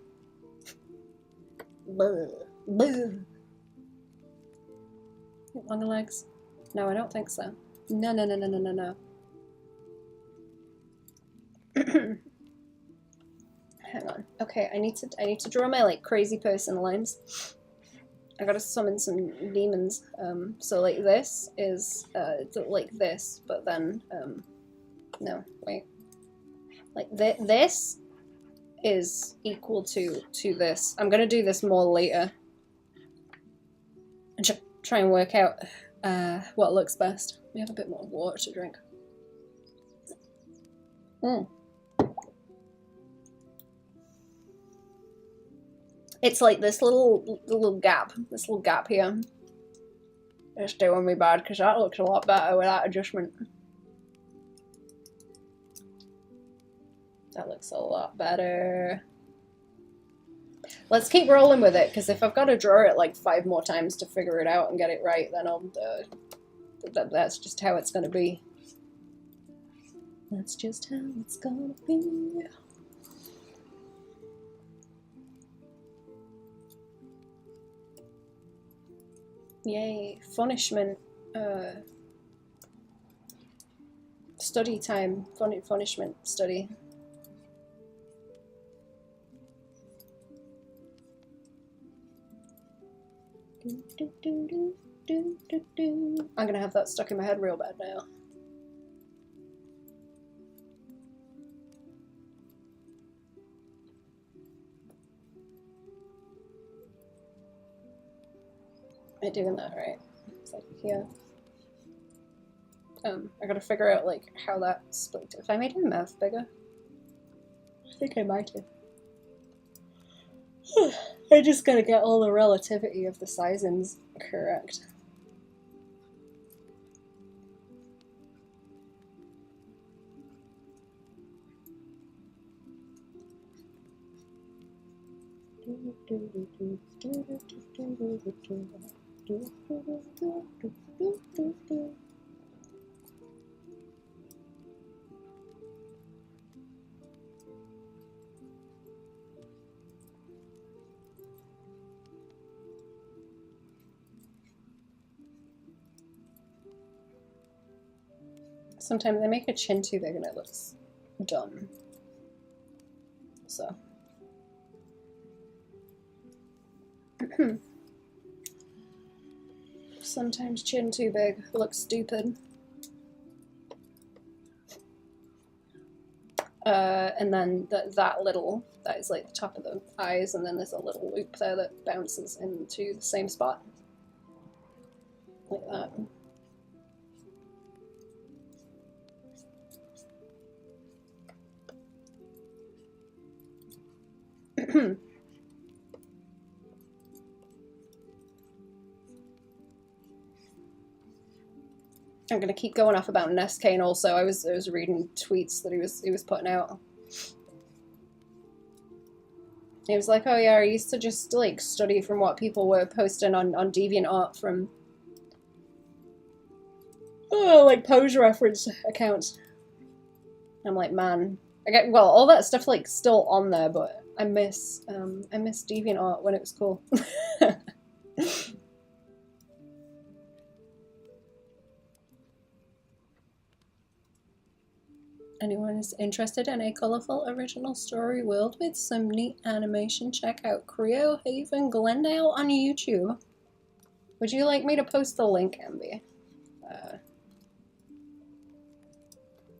Longer legs? No, I don't think so. No. Hang on. Okay, I need to draw my like crazy person lines. I gotta summon some demons. So like this is like this, but then no, wait. Like this is equal to this. I'm gonna do this more later. And try and work out what looks best. We have a bit more water to drink. It's like this little gap here. It's doing me bad because that looks a lot better without adjustment. That looks a lot better. Let's keep rolling with it, because if I've got to draw it like 5 more times to figure it out and get it right, then I'll that's just how it's gonna be. That's just how it's gonna be. Yay, punishment. Study time. Punishment study. I'm gonna have that stuck in my head real bad now. Am I doing that right? It's like here. I gotta figure out like how that split. If I made my mouth bigger, I think I might have. I just gotta get all the relativity of the sizings correct. Sometimes they make a chin too big and it looks dumb. So. Sometimes chin too big looks stupid. And then that is like the top of the eyes, and then there's a little loop there that bounces into the same spot. Like that. I'm gonna keep going off about Ness Kane also. I was reading tweets that he was putting out. He was like, oh yeah, I used to just like study from what people were posting on DeviantArt from like pose reference accounts. I'm like, man, I get, well, all that stuff like still on there, but I miss DeviantArt when it was cool. Anyone is interested in a colourful original story world with some neat animation, check out Creo Haven Glendale on YouTube. Would you like me to post the link, Ambi?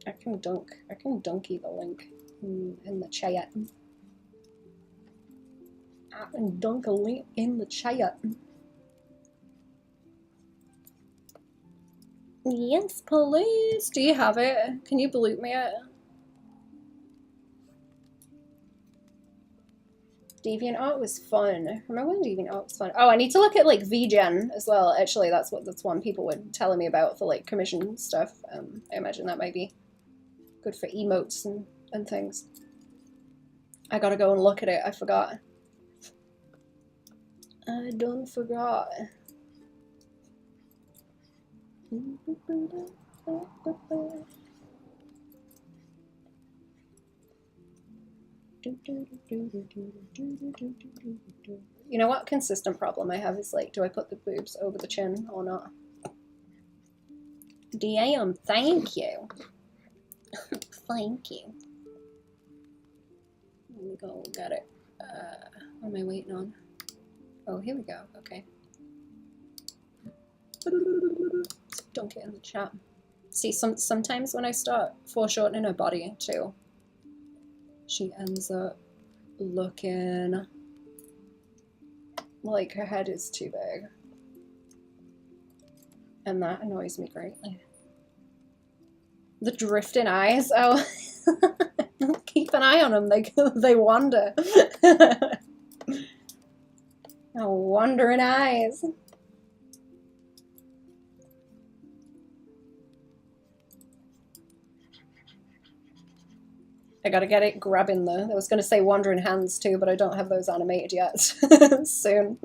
I can donkey the link in the chat. I can dunk a link in the chat. Yes, please. Do you have it? Can you bloop me it? DeviantArt was fun. Remember when DeviantArt was fun? Oh, I need to look at like VGen as well. Actually, that's one people were telling me about for like commission stuff. I imagine that might be good for emotes and things. I gotta go and look at it. I forgot. I done forgot. You know what consistent problem I have is like, do I put the boobs over the chin or not? DM, thank you. Thank you. Let me go get it. What am I waiting on? Oh, here we go. Okay. Don't get in the chat. See, sometimes when I start foreshortening her body too, she ends up looking like her head is too big. And that annoys me greatly. The drifting eyes, oh. Keep an eye on them, they wander. Oh, wandering eyes. I gotta get it grabbing though. I was gonna say wandering hands too, but I don't have those animated yet. Soon.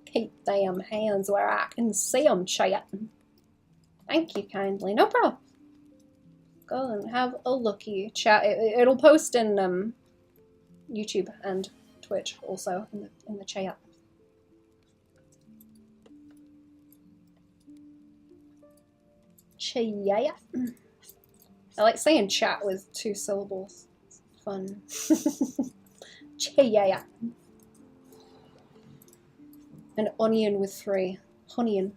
Keep damn hands where I can see them, chat. Thank you kindly. No problem. Go and have a looky, chat. It'll post in YouTube and Twitch also in the chat. Chat. I like saying chat with 2 syllables. It's fun. Chat. An onion with 3. Honeyon.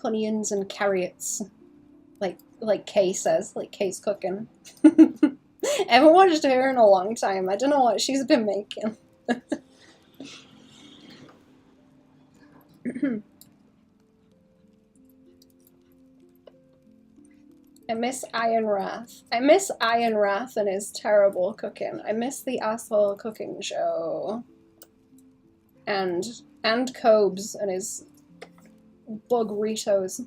Onions and carrots. Like Kay says, like Kay's cooking. I haven't watched her in a long time. I don't know what she's been making. I miss Iron Wrath. I miss Iron Wrath and his terrible cooking. I miss the asshole cooking show. And Cobes and his bug Ritos.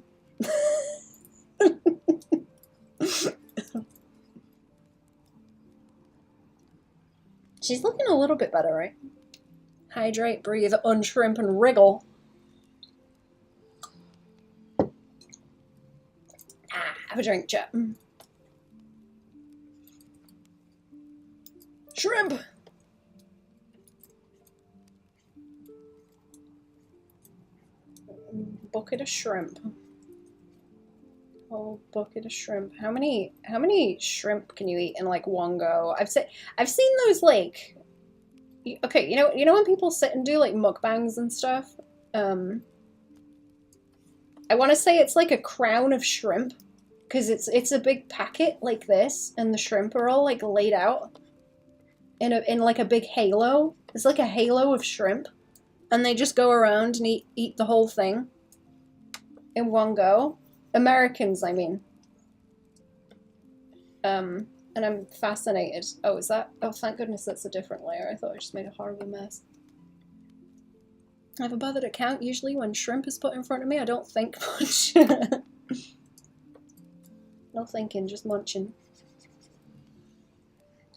She's looking a little bit better, right? Hydrate, breathe, unshrimp, and wriggle. Have a drink, chat. Shrimp! Bucket of shrimp. Whole bucket of shrimp. How many shrimp can you eat in like one go? I've seen those like, okay, you know when people sit and do like mukbangs and stuff? I want to say it's like a crown of shrimp, because it's a big packet like this, and the shrimp are all like laid out in like a big halo. It's like a halo of shrimp, and they just go around and eat the whole thing in one go. Americans, I mean. And I'm fascinated. Oh, is that? Oh, thank goodness that's a different layer. I thought I just made a horrible mess. I have a bothered account. Usually when shrimp is put in front of me, I don't think much. No thinking, just munching.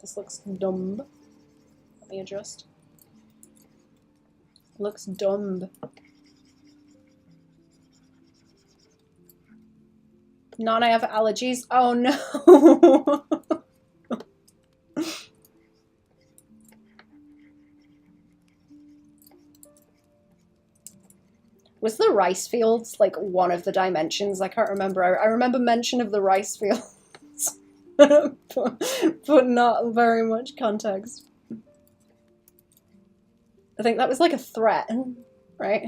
This looks dumb. Let me adjust. Looks dumb. None, I have allergies. Oh no! Was the rice fields like one of the dimensions? I can't remember. I remember mention of the rice fields, but not very much context. I think that was like a threat, right?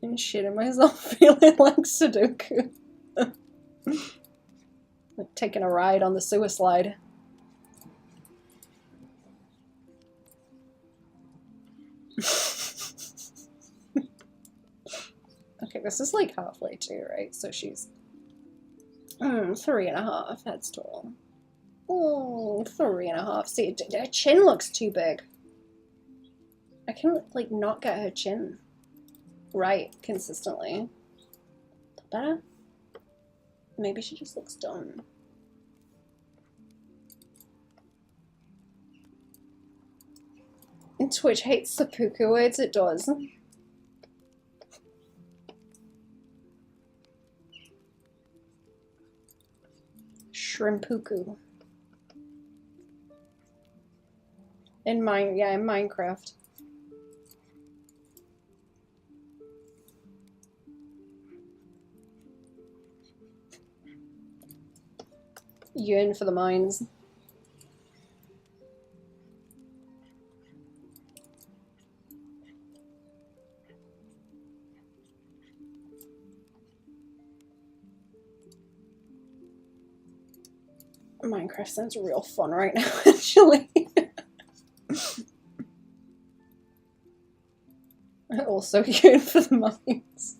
I'm shitting myself feeling like Sudoku. Like taking a ride on the sewer slide. Okay, this is like halfway too, right? So she's 3.5 heads tall. Oh, 3.5. See, her chin looks too big. I can like not get her chin right consistently. Better? Maybe she just looks dumb. And Twitch hates seppuku words, it does. Shrimpuku. In Minecraft. Yearn for the mines. Minecraft sounds real fun right now, actually. I also yearn for the mines.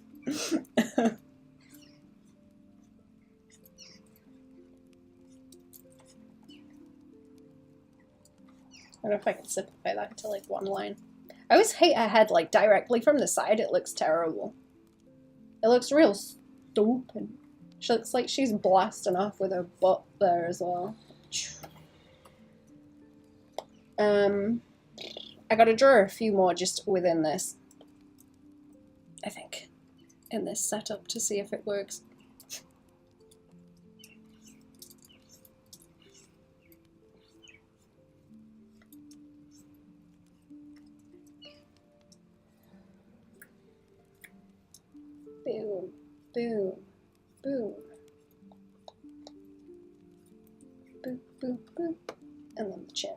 I don't know if I can simplify that into like one line. I always hate her head like directly from the side. It looks terrible. It looks real stupid. She looks like she's blasting off with her butt there as well. I gotta draw a few more just within this, I think, in this setup to see if it works. Boom, boom, boom. Boop, boop, boop. And then the chin.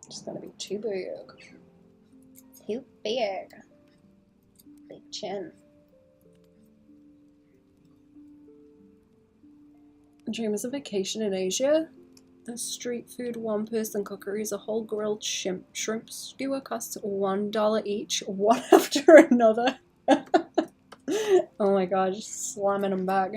It's gonna be too big. Too big. Big chin. Dream is a vacation in Asia? The street food one-person cookery is a whole grilled shrimp skewer costs $1 each, one after another. Oh my god, just slamming them back.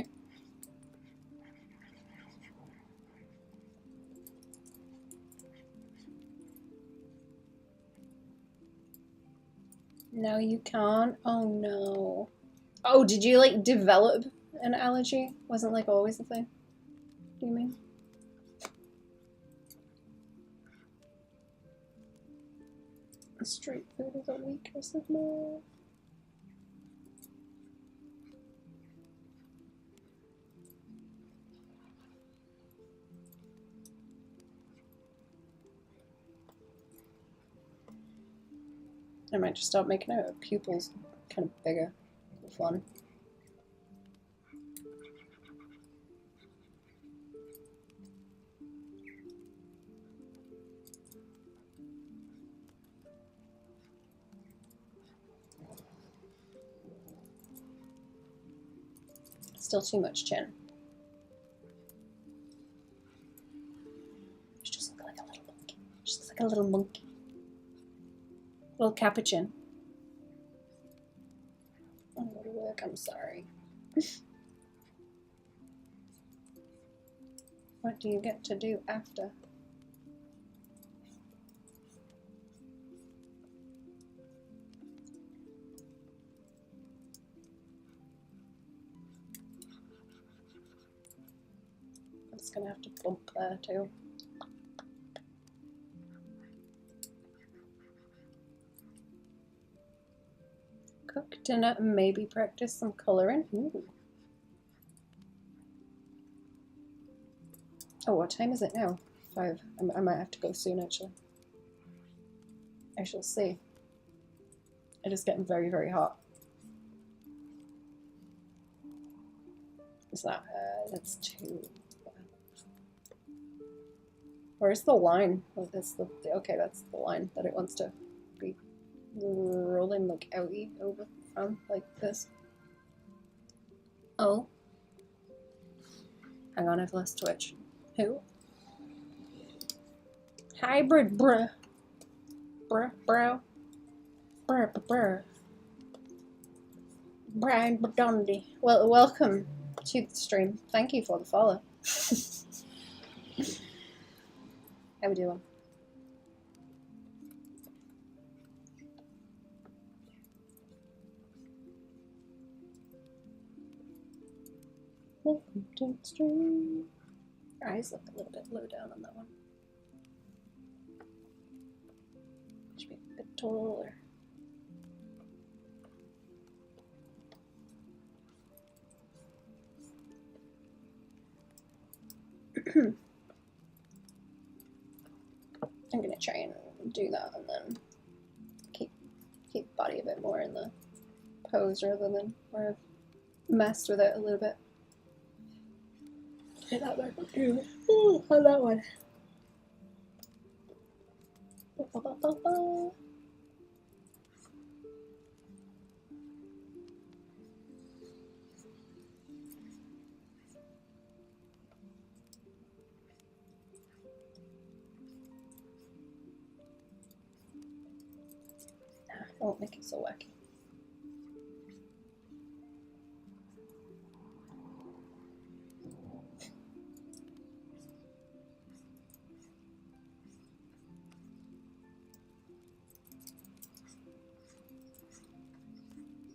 No, you can't. Oh no. Oh, did you like develop an allergy? Wasn't like always the thing? Do you mean? Street food is a weakness of mine. I might just start making our pupils kind of bigger for fun. Still too much chin. She just looks like a little monkey. She looks like a little monkey. Little capuchin. I'm going to work, I'm sorry. What do you get to do after? I'm just gonna have to bump there too. Cook dinner and maybe practice some colouring. Ooh. Oh, what time is it now? 5. I might have to go soon, actually. I shall see. It is getting very, very hot. It's not, that's too... Where's the line? Oh, that's the, okay, that's the line that it wants to be rolling like outie over from, like this. Oh. Hang on, I've lost Twitch. Who? Hybrid bruh. Bruh, bro. Bruh, bruh. Brian Badondi. Well, welcome to the stream. Thank you for the follow. How we doing? Welcome to the stream. Your eyes look a little bit low down on that one. Should be a bit taller. I'm gonna try and do that and then keep body a bit more in the pose rather than where I've messed with it a little bit. Hit that back up too. Ooh, on that one. I won't make it so wacky.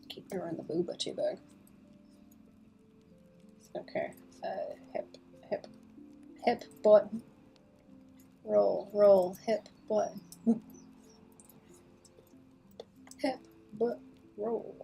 Keep drawing the booba too big. Okay. Hip, butt. Roll, hip, butt. Hip, butt, roll.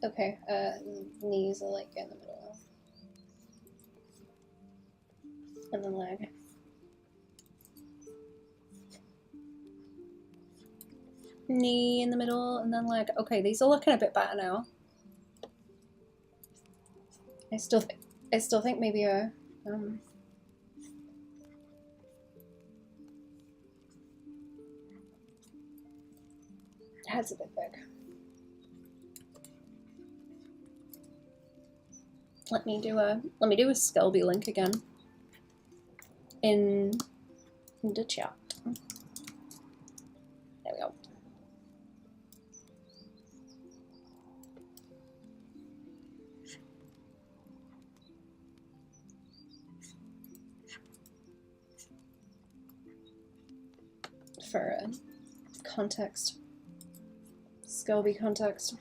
Okay, knees are like in the middle. And then leg. knee in the middle, and then leg. Okay, these are looking a bit better now. I still think maybe a head's a bit big. Let me do a Skelby link again in the chat. There we go. For context, Skelby context.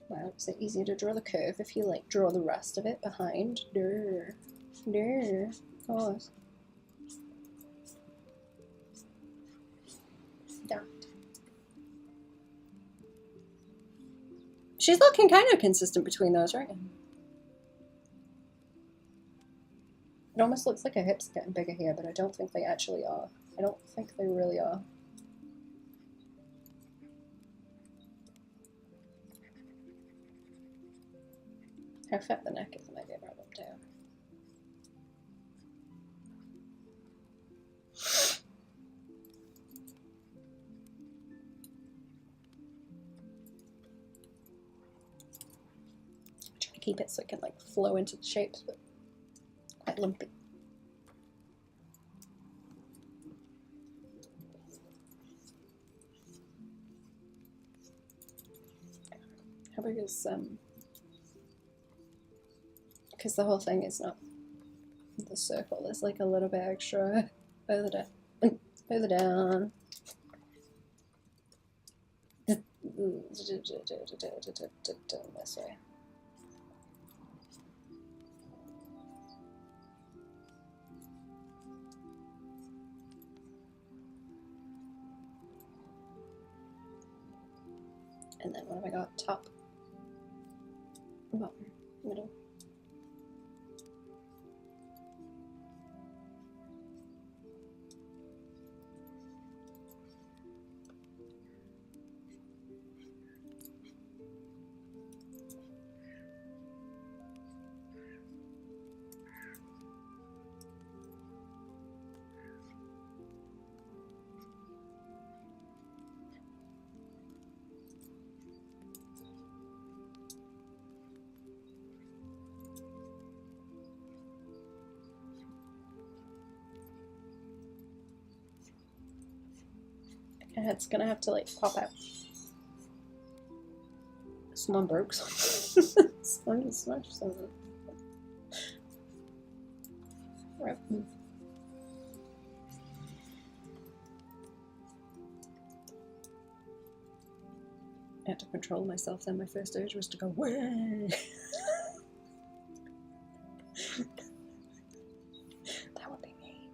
Wow, is it easier to draw the curve if you like draw the rest of it behind? Durr. Durr. Of course. That. She's looking kind of consistent between those, right? It almost looks like her hips are getting bigger here, but I don't think they actually are. I don't think they really are. How fat the neck is might be a problem too. Try to keep it so it can like flow into the shapes, but quite lumpy. How big is because the whole thing is not the circle, there's like a little bit extra further down. Further down. This way. And then what have I got? Top, bottom, middle. It's gonna have to like pop out. Someone broke something. Someone just smashed something. Right. I had to control myself then. My first urge was to go, way. That would be me.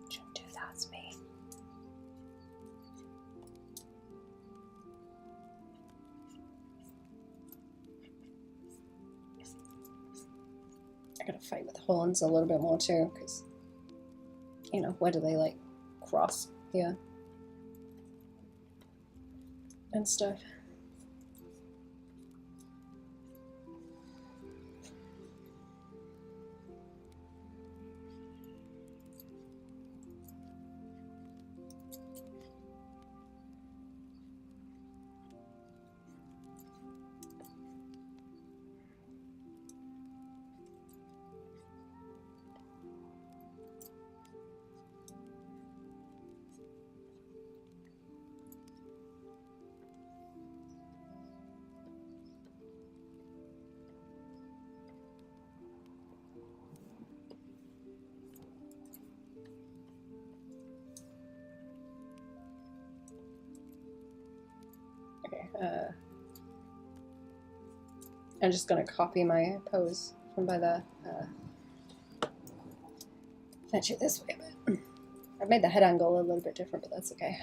Shouldn't do that, it's me. I gotta fight with the horns a little bit more too, because, you know, where do they like cross here and stuff. Okay, I'm just gonna copy my pose from by the, fetch it this way a bit. I've made the head angle a little bit different, but that's okay.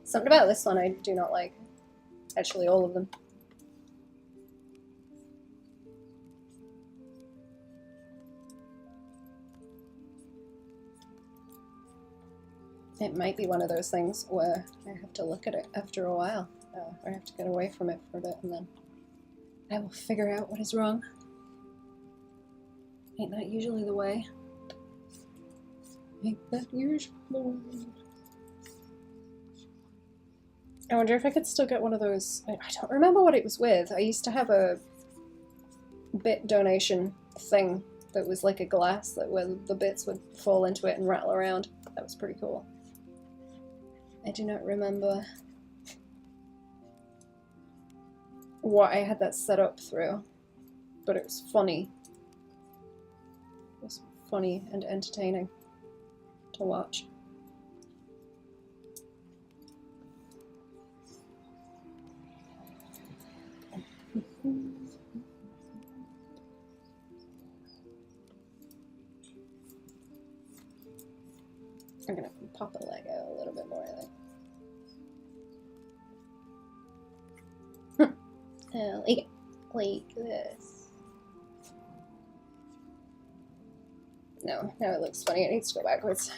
Something about this one I do not like. Actually, all of them. It might be one of those things where I have to look at it after a while, or I have to get away from it for a bit, and then I will figure out what is wrong. Ain't that usually the way? Ain't that usually the way? I wonder if I could still get one of those. I don't remember what it was with. I used to have a bit donation thing that was like a glass that where the bits would fall into it and rattle around. That was pretty cool. I do not remember what I had that set up through, but it was funny. It was funny and entertaining to watch. I'm gonna pop a leg out a little bit more, I think. Like this. No, now it looks funny. It needs to go backwards.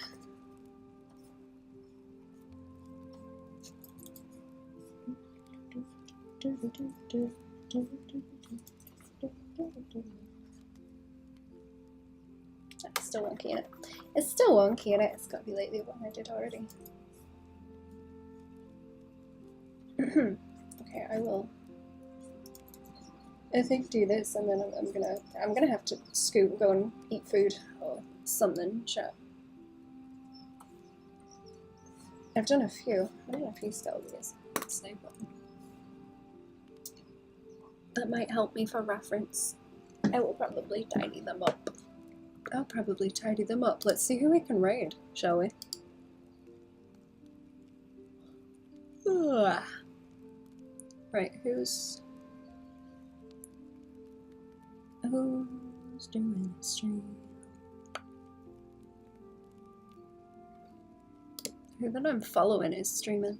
That's still wonky in it. It's still wonky in it. It's got to be like the one I did already. Okay, I will. I think do this, and then I'm gonna have to scoot and go and eat food or something. Chat. I've done a few. Skeletons. Save button. That might help me for reference. I will probably tidy them up. I'll probably tidy them up. Let's see who we can raid, shall we? Ugh. Right, who's doing the stream? Who that I'm following is streaming.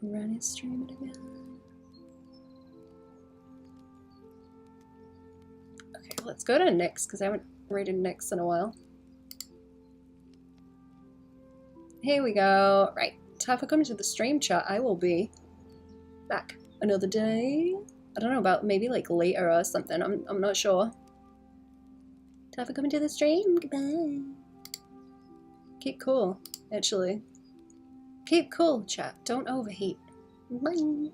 Ren is streaming again. Okay, let's go to Nyx because I haven't raided Nyx in a while. Here we go. Right, time for coming to the stream chat. I will be back another day. I don't know, about maybe like later or something. I'm not sure. Time for coming to the stream. Goodbye. Keep cool, actually. Keep cool, chat. Don't overheat. Bye.